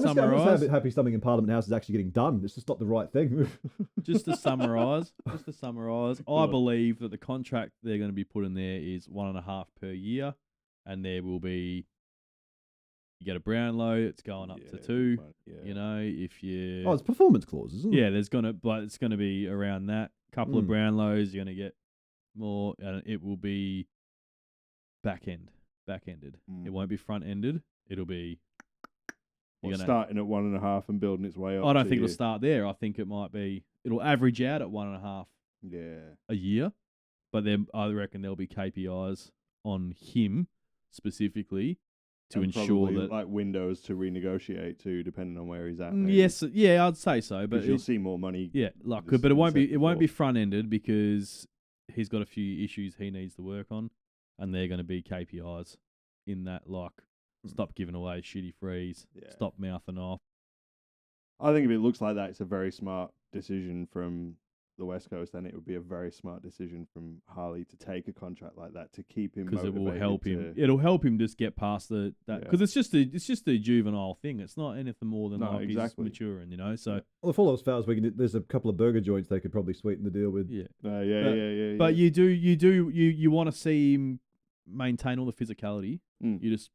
just happy something in Parliament House is actually getting done. It's just not the right thing. Just to summarise, I believe that the contract they're going to be putting there is 1.5 per year, and there will be you get a Brownlow, it's going up to 2. If you it's performance clauses, isn't it? Yeah, it's going to be around that. Couple of Brownlows, you're going to get more, and it will be back-ended. It won't be front-ended. It'll be starting at 1.5 and building its way up. I don't think it'll start there. I think it'll average out at 1.5 a year, but then I reckon there'll be KPIs on him specifically to ensure that like windows to renegotiate too, depending on where he's at. Yes, yeah, I'd say so, but you'll see more money. Yeah, but it won't be front-ended because he's got a few issues he needs to work on, and they're going to be KPIs in that, stop giving away shitty frees, stop mouthing off. I think if it looks like that, it's a very smart decision from the West Coast, then it would be a very smart decision from Harley to take a contract like that to keep him because it will motivated help him. to- It'll help him just get past that Yeah. because it's just a juvenile thing. It's not anything more than No, like exactly. he's maturing, you know. So Well, if all else fails, there's a couple of burger joints they could probably sweeten the deal with. yeah. yeah. But you want to see him maintain all the physicality. Mm. You just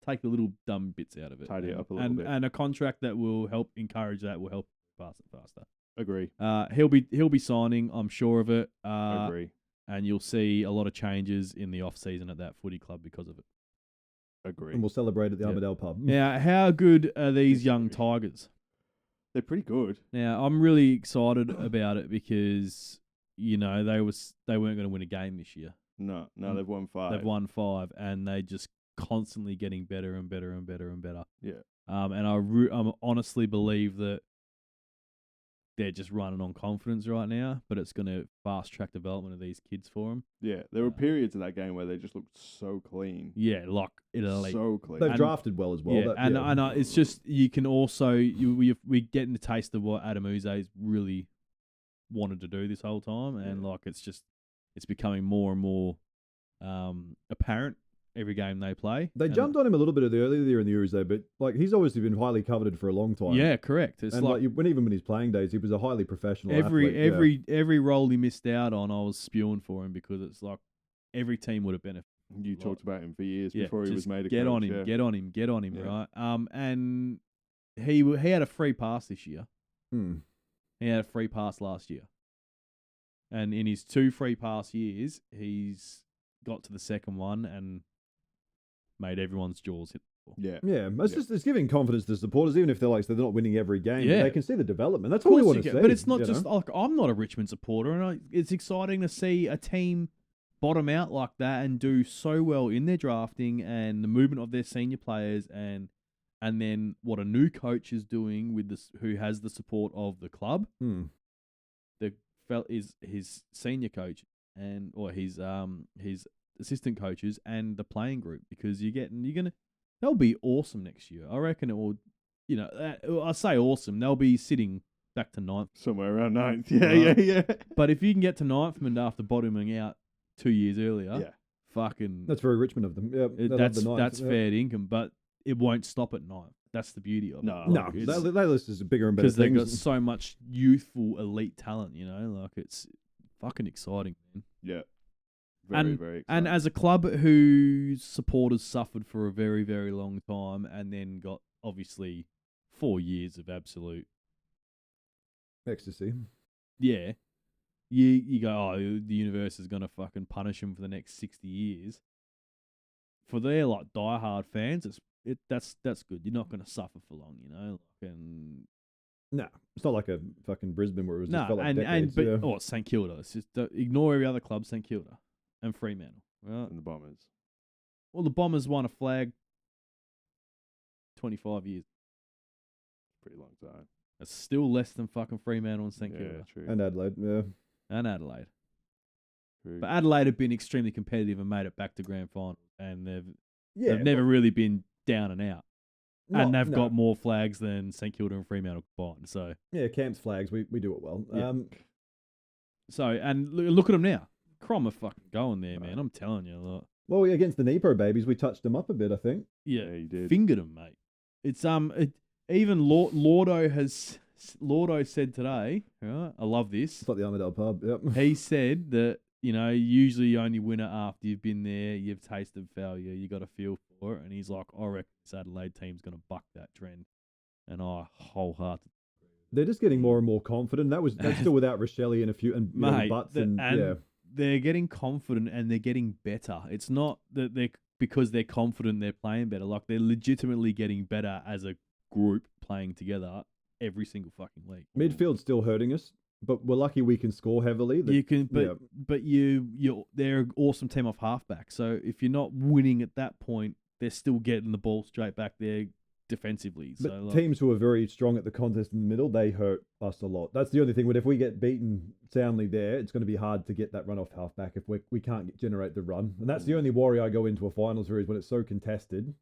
take the little dumb bits out of it. Tidy it and, up a little and, bit. And a contract that will help encourage that will help pass it faster. Agree. He'll be signing, I'm sure of it. Agree. And you'll see a lot of changes in the off season at that footy club because of it. Agree. And we'll celebrate at the Yeah. Armadale pub. Now, how good are these young Disagree. Tigers? They're pretty good. Now, I'm really excited about it because you know they weren't going to win a game this year. No, Mm. they've won 5. They've won 5, and they just constantly getting better and better and better and better. Yeah. And I honestly believe that they're just running on confidence right now, but it's going to fast track development of these kids for them. Yeah, there were periods in that game where they just looked so clean. Yeah, like elite. So clean. They've And- drafted well as well. Yeah, and it's just you can also we getting the taste of what Adam Uze's really wanted to do this whole time, and like it's becoming more and more apparent every game they play. They jumped on him a little bit earlier in the Euros, though, but like he's obviously been highly coveted for a long time. Yeah, correct. It's and like even when his playing days, he was a highly professional athlete. every role he missed out on, I was spewing for him because it's like every team would have benefited. You talked about him for years Yeah, before he was just made a get coach. on him, yeah. get on him, Yeah. right? And he had a free pass this year. Hmm. He had a free pass last year. And in his 2 free pass years, he's got to the second one and made everyone's jaws hit the floor. Yeah. Yeah, it's giving confidence to supporters, even if they're not winning every game. Yeah. They can see the development. That's Of all we course want you to get- see. But it's not you just know? like I'm not a Richmond supporter, and it's exciting to see a team bottom out like that and do so well in their drafting and the movement of their senior players, and then what a new coach is doing with this, who has the support of the club. Hmm. The is his senior coach or his assistant coaches and the playing group, because they'll be awesome next year. I reckon it will. You know, I say awesome. They'll be sitting back to 9th. Somewhere around 9th. Yeah, Right. yeah. But if you can get to 9th and after bottoming out 2 years earlier, Yeah. fucking That's very Richmond of them. Yeah, they love that's the ninth, that's yeah. fair income, but it won't stop at 9th. That's the beauty of No, it. No, Like, they it's- list is bigger and better because they've got things. so much youthful elite talent, you know, like it's fucking exciting, man. Yeah. Very, And- very exciting. And as a club whose supporters suffered for a very, very long time and then got obviously 4 years of absolute, Ecstasy. yeah, you go, oh, the universe is going to fucking punish them for the next 60 years. For their like diehard fans, that's good. You're not going to suffer for long, you know. And No, it's not like a fucking Brisbane where it was no, just felt like and decades. but yeah. St Kilda. It's just ignore every other club. St Kilda and Fremantle. Right? And the Bombers. Well, the Bombers won a flag 25 years. Pretty long time. It's still less than fucking Fremantle and St Yeah, Kilda true. And Adelaide, yeah. and Adelaide. True. But Adelaide have been extremely competitive and made it back to grand final, and Yeah, they've never really been down and out. And they've no. got more flags than St Kilda and Fremantle combined. So Yeah, Camp's flags, we do it well. Yeah. And look at them now. Crom are fucking going there, man. I'm telling you. Like, Well, against the Nipro babies, we touched them up a bit, I think. yeah, Yeah, you did. fingered them, mate. It's even Lordo said today. Right, I love this. It's like the Armadale pub, yep. He said that, you know, usually you only win it after you've been there, you've tasted failure, you got a feel for it. And he's like, I reckon this Adelaide team's going to buck that trend. And I wholeheartedly. They're just getting more and more confident. That's still without Rochelle and a few and you know, Mate, Butts the- and, and yeah. they're getting confident and they're getting better. It's not that because they're confident they're playing better. Like, they're legitimately getting better as a group playing together every single fucking week. Midfield's still hurting us, but we're lucky we can score heavily. You can, yeah. but they're an awesome team off halfback. So if you're not winning at that point, they're still getting the ball straight back there defensively. But So like, teams who are very strong at the contest in the middle, they hurt us a lot. That's the only thing. But if we get beaten soundly there, it's going to be hard to get that run off halfback if we can't generate the run. And that's the only worry I go into a final series when it's so contested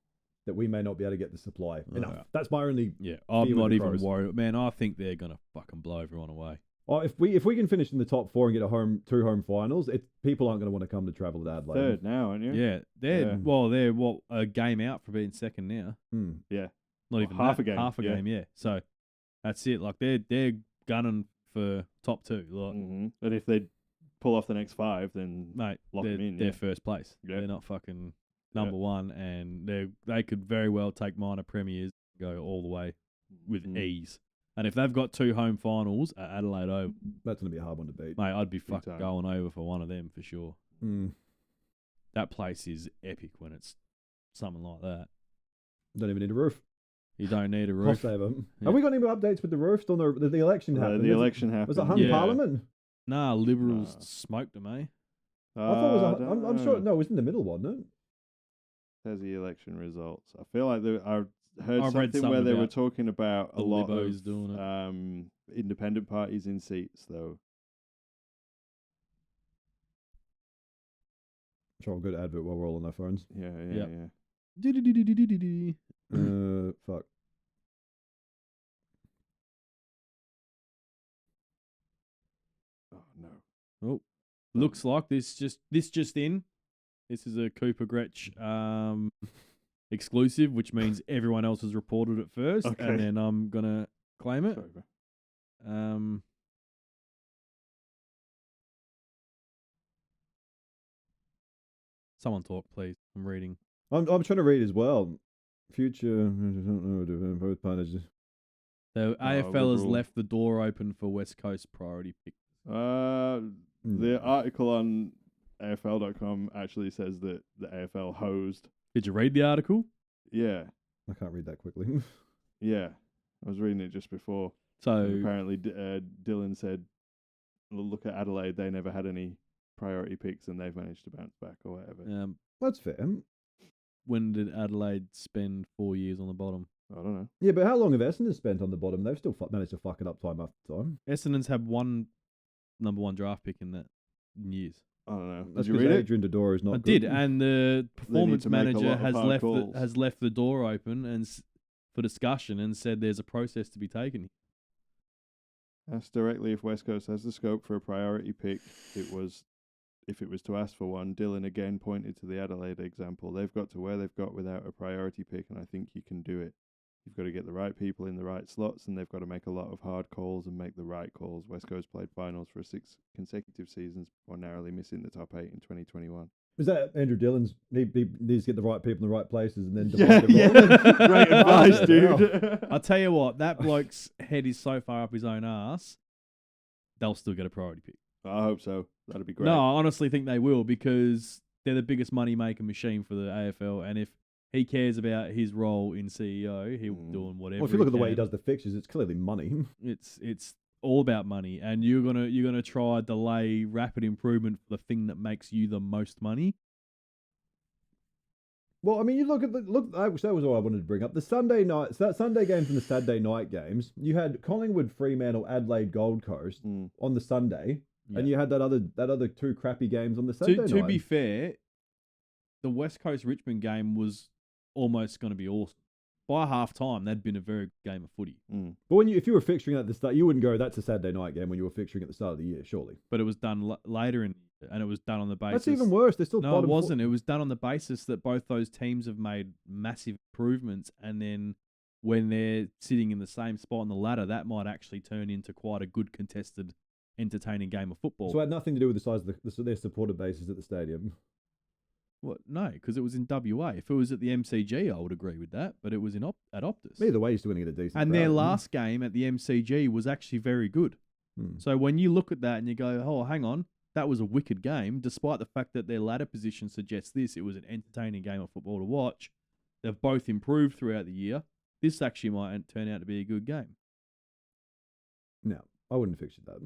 that we may not be able to get the supply. Enough. Yeah. That's my only. yeah, I'm fear with not the even Crows. worried. Man, I think they're gonna fucking blow everyone away. if we can finish in the top 4 and get two home finals, people aren't going to want to come to travel to Adelaide. Third now, aren't you? Yeah, they're a game out for being second now. Yeah, Not even half that, a game. half a game. Yeah, so that's it. Like they're gunning for top 2. Like, And if they pull off the next 5, then mate, lock them in. They're first place. Yeah. They're not fucking number 1, and they could very well take minor premiers, go all the way with ease. And if they've got 2 home finals at Adelaide Oval, that's going to be a hard one to beat. mate, I'd be fucking going over for one of them for sure. That place is epic when it's something like that. Don't even need a roof. You don't need a Cost roof. saver. Have we got any updates with the roofs on the election happened? The election happened. Was it hung Parliament? Nah, Liberals smoked them, eh? I thought it was. I'm sure. No, it was in the middle, wasn't it? There's the election results. I feel like I heard I read something where they about were talking about a the lot Libos of doing it. independent parties in seats, though. Try a good advert while we're all on our phones. Yeah. Fuck. Oh no. Oh, looks like this just in. This is a Cooper Gretsch exclusive, which means everyone else has reported it first, and then I'm gonna claim it. Sorry, bro. Someone talk, please. I'm reading. I'm trying to read as well. Future. I don't know. Both partners. The AFL has liberal. left the door open for West Coast priority pick. The article on AFL.com actually says that the AFL hosed. Did you read the article? Yeah. I can't read that quickly. Yeah. I was reading it just before. So apparently Dylan said, look at Adelaide, they never had any priority picks and they've managed to bounce back or whatever. That's fair. When did Adelaide spend 4 years on the bottom? I don't know. Yeah, but how long have Essendon spent on the bottom? They've still managed to fuck it up time after time. Essendon's had one number 1 draft pick in years. I don't know. That's Did you read it? Adrian Dodoro is not I good. did, and the performance to make a manager lot of has hard left the door open and for discussion and said there's a process to be taken. Asked directly if West Coast has the scope for a priority pick. If it was to ask for one, Dylan again pointed to the Adelaide example. They've got to where they've got without a priority pick, and I think you can do it. You've got to get the right people in the right slots, and they've got to make a lot of hard calls and make the right calls. West Coast played finals for 6 consecutive seasons while narrowly missing the top 8 in 2021. Is that Andrew Dillon's? He needs to get the right people in the right places and then Yeah, divide them all? Great advice, dude. I'll tell you what, that bloke's head is so far up his own ass, they'll still get a priority pick. I hope so. That'd be great. No, I honestly think they will because they're the biggest money-making machine for the AFL, and if he cares about his role in CEO, he'll be doing whatever. Well, if you look at the way he can. does the fixtures, it's clearly money. It's all about money, and you're gonna try delay rapid improvement for the thing that makes you the most money. Well, I mean, you look at that was all I wanted to bring up. The Sunday games and the Saturday night games. You had Collingwood, Fremantle, Adelaide, Gold Coast on the Sunday, and you had that other 2 crappy games on the Saturday night. To be fair, the West Coast Richmond game was almost going to be awesome. By half time, that'd been a very good game of footy. But if you were fixturing at the start, you wouldn't go, that's a Saturday night game when you were fixturing at the start of the year, surely. But it was done later and it was done on the basis. That's even worse. They're still No, it wasn't. It was done on the basis that both those teams have made massive improvements, and then when they're sitting in the same spot on the ladder, that might actually turn into quite a good contested, entertaining game of football. So it had nothing to do with the size of their supporter bases at the stadium. What? No, because it was in WA. If it was at the MCG, I would agree with that. But it was at Optus. Either way, you're still going to get a decent And crowd. their last game at the MCG was actually very good. So when you look at that and you go, oh, hang on, that was a wicked game, despite the fact that their ladder position suggests this, it was an entertaining game of football to watch. They've both improved throughout the year. This actually might turn out to be a good game. No, I wouldn't fixture that.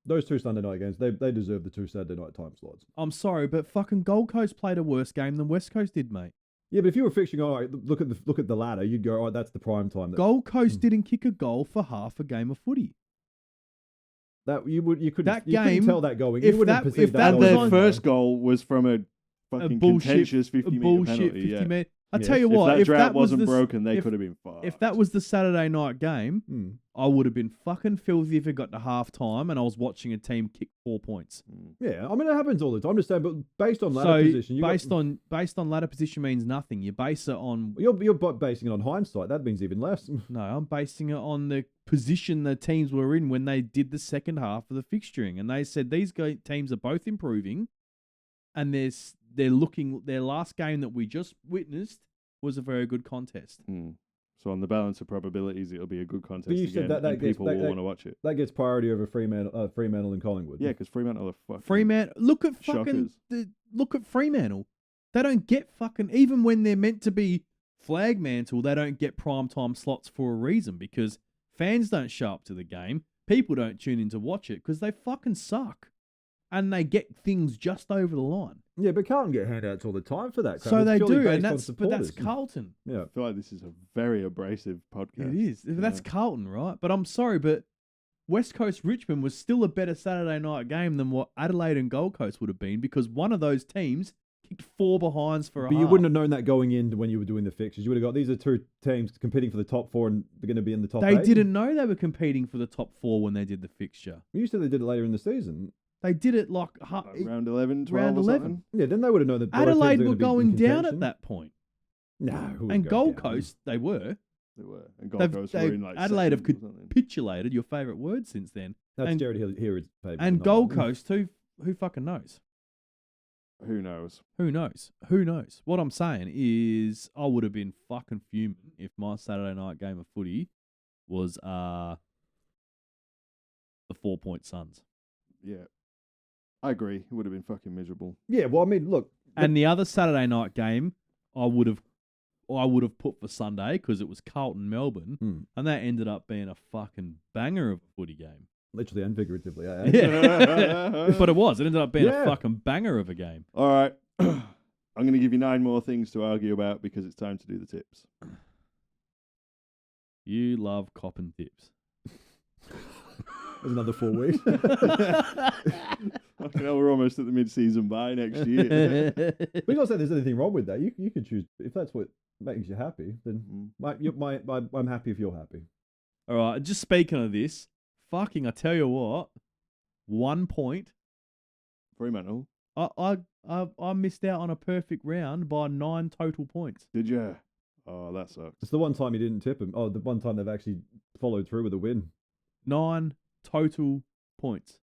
Those 2 Sunday night games, they deserve the 2 Saturday night time slots. I'm sorry, but fucking Gold Coast played a worse game than West Coast did, mate. Yeah, but if you were fixturing, all right, look at the ladder, you'd go, all right, that's the prime time. Gold Coast didn't kick a goal for half a game of footy. That you couldn't game, tell that going. if You wouldn't that- perceive if that that And was their on- first goal was from a fucking contentious 50-metre penalty. metre. I Yes. tell you what, if that drought was wasn't the, broken, they if- could have been fucked. if that was the Saturday night game, Mm. I would have been fucking filthy if it got to half time and I was watching a team kick 4 points. Yeah, I mean, it happens all the time. I'm just saying, but based on ladder So position, based on ladder position means nothing. You base it on you're basing it on hindsight. That means even less. no. I'm basing it on the position the teams were in when they did the second half of the fixturing, and they said these teams are both improving, and they're looking. Their last game that we just witnessed was a very good contest. So on the balance of probabilities, it'll be a good contest you again, said that and gets- people will want to watch it. That gets priority over Fremantle and Collingwood. Yeah, because Fremantle are fucking Fremantle, look at fucking look at Fremantle. They don't get fucking even when they're meant to be flagmantle. They don't get primetime slots for a reason because fans don't show up to the game. People don't tune in to watch it because they fucking suck, and they get things just over the line. Yeah, but Carlton get handouts all the time for that. So It's they purely do, based and on that's supporters. Carlton. Yeah. I feel like this is a very abrasive podcast. It is. That's Carlton, right? But I'm sorry, but West Coast Richmond was still a better Saturday night game than what Adelaide and Gold Coast would have been because one of those teams kicked 4 behinds for a But you half. wouldn't have known that going in when you were doing the fixtures. You would have got these are two teams competing for the top 4 and they're going to be in the top 8. They didn't know they were competing for the top 4 when they did the fixture. You said they did it later in the season. They did it like Round 11, 12 round or 11. something? Yeah, then they would have known that both Adelaide teams were are gonna going be in down at contention. that point. No. who would And go Gold down? Coast, they were. They were. And Gold Coast were in like Adelaide have second or something. capitulated, your favourite word since then. That's and- Jared Herod's favourite. And not Gold mine. Coast, who fucking knows? Who knows? Who knows? Who knows? What I'm saying is I would have been fucking fuming if my Saturday night game of footy was the 4-point Suns. Yeah. I agree. It would have been fucking miserable. Yeah, well, I mean, look. And the other Saturday night game I would have put for Sunday because it was Carlton Melbourne, and that ended up being a fucking banger of a footy game. Literally and figuratively, eh? Yeah, but it was. It ended up being Yeah. a fucking banger of a game. All right. I'm going to give you 9 more things to argue about because it's time to do the tips. You love copping tips. There's another 4 weeks. Fucking hell, we're almost at the mid-season bye next year. But you're not saying there's anything wrong with that. You could choose if that's what makes you happy. Then I'm happy if you're happy. All right, just speaking of this, fucking, I tell you what, 1 point. Fremantle. I missed out on a perfect round by 9 total points. Did you? Oh, that sucks. It's the one time you didn't tip him. Oh, the one time they've actually followed through with a win. 9 total points.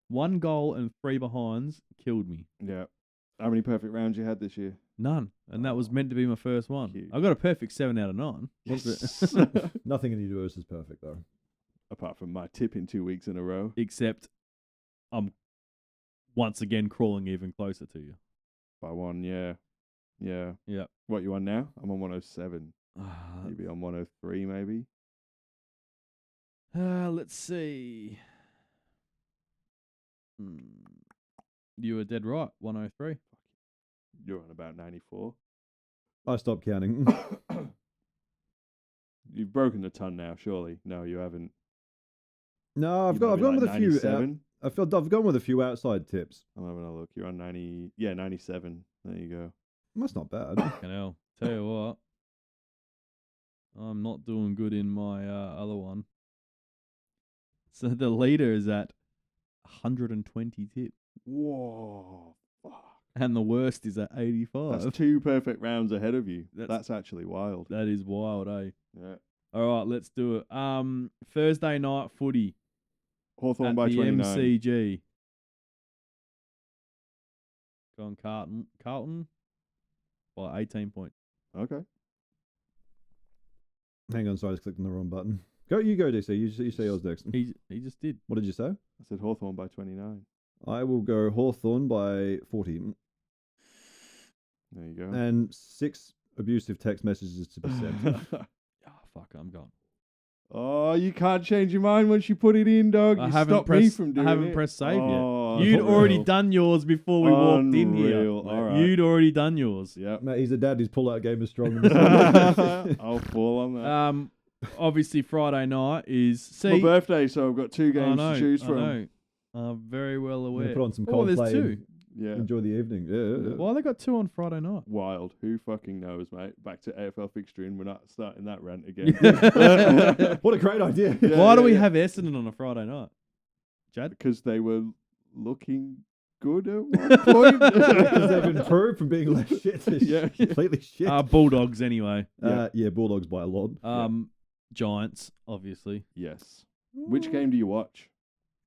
1 goal and 3 behinds killed me. Yeah. How many perfect rounds you had this year? None, and that was meant to be my first one. Cute. I got a perfect 7 out of 9. Yes. Nothing in the universe is perfect though. Apart from my tip in 2 weeks in a row. Except I'm once again crawling even closer to you. By 1, yeah. Yeah. Yeah. What you on now? I'm on 107. Maybe on 103, maybe. Let's see. You were dead right. 103. You're on about 94. I stopped counting. You've broken the ton now, surely. No, you haven't. No, I've You might be gone with like a few. 97. I've gone with a few outside tips. I'm having a look. You're on 90. Yeah, 97. There you go. That's not bad. Fucking hell. Tell you what. I'm not doing good in my other one. So the leader is at 120 tips. Whoa. Fuck. And the worst is at 85. That's 2 perfect rounds ahead of you. That's- That's actually wild. That is wild, eh? Yeah. All right, let's do it. Thursday night footy Hawthorn at by the 29. MCG. Gone Carlton by 18 points. Okay. Hang on, sorry, I just clicked on the wrong button. You go, DC. You say yours next. He just did. What did you say? I said Hawthorn by 29. I will go Hawthorn by 40. There you go. And 6 abusive text messages to be sent. Oh, fuck, I'm gone. Oh, you can't change your mind once you put it in, dog. I You haven't stopped me pressed. from doing I haven't it. pressed save Oh, yet. You'd unreal. already done yours before we walked in here. Unreal. All right. You'd already done yours. Yep. Mate, he's a dad. His pull-out game is strong. in this one. I'll fall on that. Obviously Friday night is My birthday, so I've got 2 games to choose I from. know. I'm very well aware. Put on some Oh, there's Coldplay 2. and Yeah. enjoy the evening. Yeah. Why they got 2 on Friday night? Wild. Who fucking knows, mate? Back to AFL fixturing. We're not starting that rant again. What a great idea. Yeah, Why do yeah, we yeah. have Essendon on a Friday night? Chad? Because they were looking good at one point. Because they've improved from being like shit to Yeah. completely shit. Bulldogs anyway. Yeah, Bulldogs by a lot. Giants, obviously. Yes. Which game do you watch?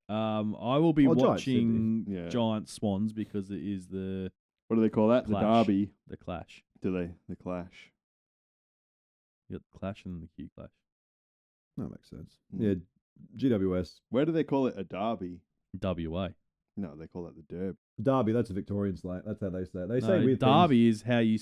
I will be Giants, watching Sydney. Yeah. Giants Swans because it is the What do they call that? Clash. The derby. clash. Do they? The clash. You got the clash and the Q clash. That makes sense. Mm. Yeah, GWS. Where do they call it a derby? WA. No, they call it the derb. Derby, that's a Victorian slang. That's how they say it. They say No, weird derby is how you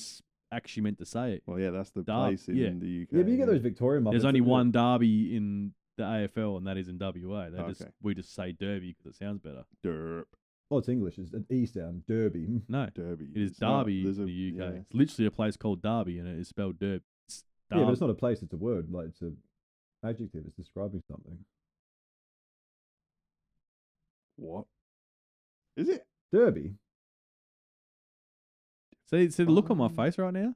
actually meant to say it. Well, yeah, that's the Derby, place in yeah. the UK. things. Yeah, but you get those Victorian Muppets. There's only that- one derby in the AFL, and that is in WA. Okay. We just say derby because it sounds better. derb. Oh, it's English. It's an E sound. Derby. No, Derby. it is It's not- Derby there's in a- the UK. yeah. It's literally a place called Derby, and it is spelled Derb. It's Yeah, but it's Derby. not a place. It's a word. Like it's a adjective. It's describing something. What? Is it? Derby. See the look on my face right now?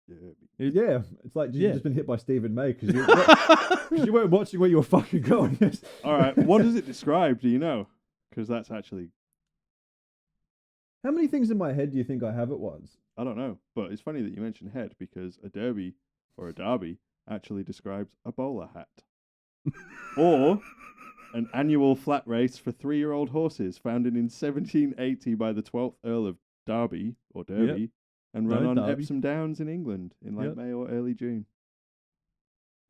Derby. Yeah, it's like you've Yeah. just been hit by Stephen May because you weren't watching where you were fucking going. All right. What does it describe? Do you know? Because that's actually, How many things in my head do you think I have at once? I don't know. But it's funny that you mentioned head because a derby or a derby actually describes a bowler hat. Or an annual flat race for 3-year-old horses founded in 1780 by the 12th Earl of Derby or Derby and run No, on Derby. Epsom Downs in England in late Yep. May or early June.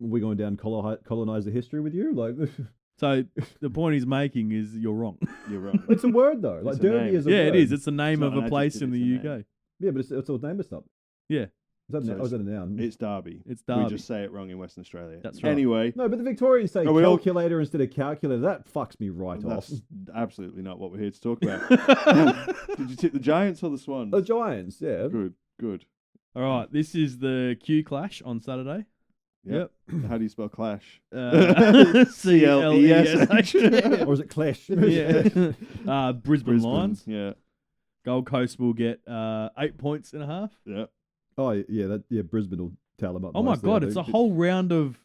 Are we going down colonizer history with you? Like, So the point he's making is you're wrong. You're wrong. it's a word though. Like It's a Derby name. is a Yeah, word. it is. It's the name not of a an place adjective, in the it's a UK. name. Yeah, but it's a name of something. Yeah, Is that, So is that a noun? It's Derby. it's We Derby. just say it wrong in Western Australia. That's right. Anyway, No, but the Victorians say Are we all- calculator instead of calculator. That fucks me right off. that's absolutely not what we're here to talk about. Did you tip the Giants or the Swans? The Giants, yeah. Good. All right, this is the Q clash on Saturday. Yep. How do you spell clash? CLESH. Or is it Clash? Yeah. Brisbane Lions. Yeah. Gold Coast will get 8.5 points. Yeah. Oh, yeah, Brisbane will tally them up. Oh my nicely, I God, it's a think. whole round of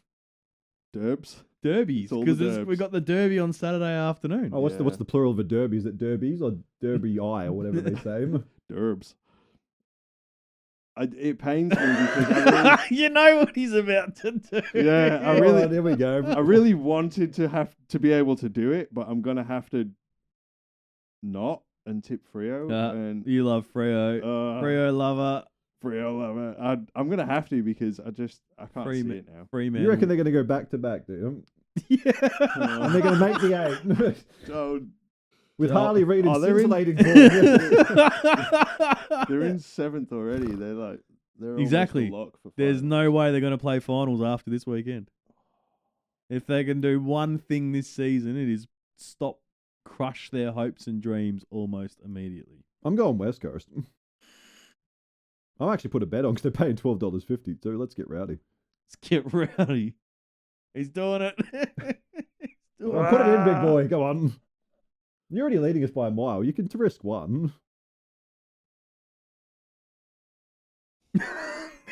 Derbs. derbies It's all the because we derbs. got the derby on Saturday afternoon. Oh, what's Yeah. the plural of a derby? Is it derbies or derby eye or whatever they say? Derbs. It pains me because I You know what he's about to do. Yeah, I really- Oh, there we go. I really wanted to have to be able to do it, but I'm gonna have to not and tip Freo and You love Freo. Freo lover. Freo lover. I'm gonna have to because I can't Free see ma- it now. Free man. You reckon they're going to go back to back, do you? Yeah. And they're going to make the 8 Oh, with Oh. Harley reid and Oh, they're in- scintillating form. they're in 7th already. They're almost Exactly. a lock for There's finals. no way they're going to play finals after this weekend. If they can do one thing this season, it is crush their hopes and dreams almost immediately. I'm going West Coast. I'll actually put a bet on because they're paying $12.50 too. Let's get rowdy. Let's get rowdy. He's doing it. He's doing Well, put it in, big boy. Go on. You're already leading us by a mile. You can risk one.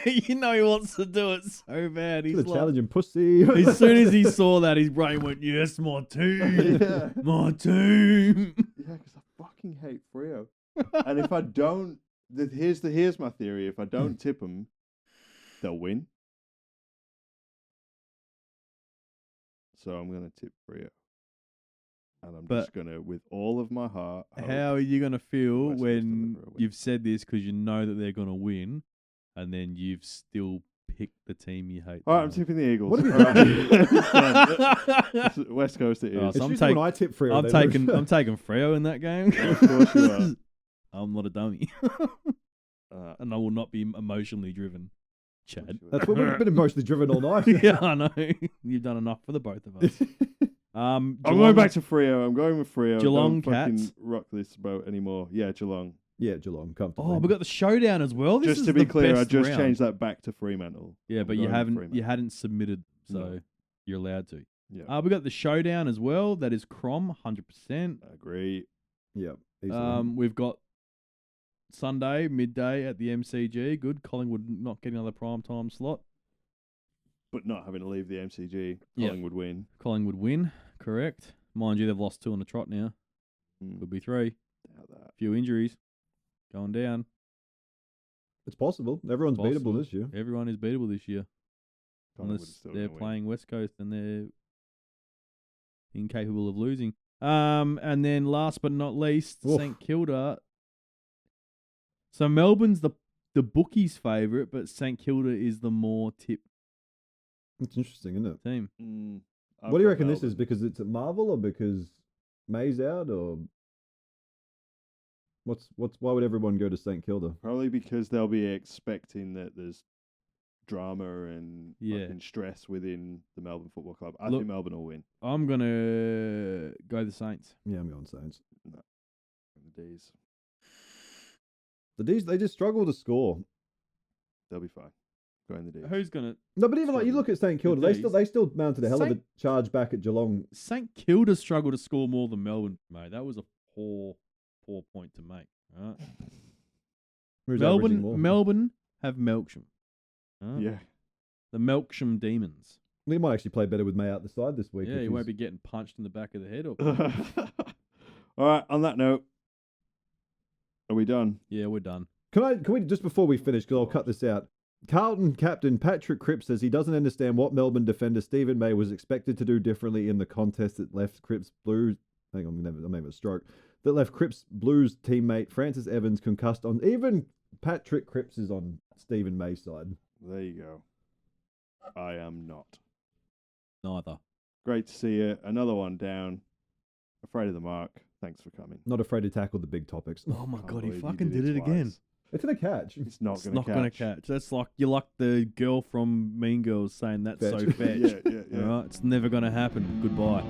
You know he wants to do it so bad. He's The like, challenging pussy. as soon as he saw that, his brain went, yes, my team. Yeah. My team. Yeah, because I fucking hate Freo. And if I don't, here's my theory. If I don't tip them, they'll win. So I'm gonna tip Freo, and I'm But- just gonna, with all of my heart, hope- How are you going to feel West Coast when deliver a win. you've said this because you know that they're going to win and then you've still picked the team you hate? All right, I'm the most? tipping the Eagles. What have you All right. It's West Coast it is. Oh, It's so I'm usually when I tip Freo. I'm they taking lose. I'm taking Freo in that game. Of course you are. I'm not a dummy. And I will not be emotionally driven. Chad. That's what we've been emotionally driven all night. Yeah, I know. You've done enough for the both of us. I'm going back to Freo. I'm going with Freo. Geelong Don't fucking Cats. rock this boat anymore. Yeah, Geelong. Yeah, Geelong, comfortably. Oh, we got the showdown as well. This Just is to be the clear, I best just round. changed that back to Fremantle. Yeah, I'm but you going with Fremantle. hadn't submitted, so No. you're allowed to. Yeah, We got the showdown as well. That is Crom, 100%. agree. Yeah. easily. We've got Sunday, midday at the MCG. Good. Collingwood not getting another prime time slot. But not having to leave the MCG. Yep. Collingwood win. Collingwood win. Correct. Mind you, they've lost 2 on the trot now. Could be 3. Doubt that. Few injuries. Going down. It's possible. Everyone's Possible. beatable this year. Everyone is beatable this year. Collingwood is Unless still they're gonna win. playing West Coast and they're incapable of losing. And then last but not least, Oof. St Kilda. So Melbourne's the bookies' favourite, but St Kilda is the more tipped It's interesting, isn't it? team. I've What do you got reckon this is? Melbourne. Because it's at Marvel or because May's out or why would everyone go to St Kilda? Probably because they'll be expecting that there's drama and Yeah. fucking stress within the Melbourne Football Club. I Look- think Melbourne will win. I'm going to go the Saints. Yeah, I'm going Saints. The D's. The D's, they just struggle to score. They'll be fine. Going the D's. Who's going to... No, but even like you look at St Kilda, D's. they still mounted a hell of a Saint- charge back at Geelong. St Kilda struggled to score more than Melbourne, mate. That was a poor point to make. Right? Who's averaging more? Melbourne have Melksham. Right? Yeah. The Melksham Demons. They might actually play better with May out the side this week. Yeah, if he he's- won't be getting punched in the back of the head. Or All right. On that note, are we done? yeah, we're done. Can we just before we finish, because I'll cut this out. Carlton captain Patrick Cripps says he doesn't understand what Melbourne defender Stephen May was expected to do differently in the contest that left Cripps Blues. Hang on, I'm having a stroke. That left Cripps Blues teammate Francis Evans concussed on. Even Patrick Cripps is on Stephen May's side. There you go. I am not. Neither. Great to see you. Another one down. Afraid of the mark. Thanks for coming. Not afraid to tackle the big topics. Oh my Can't god, he believe you fucking did it twice. again. It's in a catch. It's not It's going not to going to catch. catch. That's like you're like the girl from Mean Girls saying that's so Fetch. fetch. Yeah. All right, it's never going to happen. Goodbye.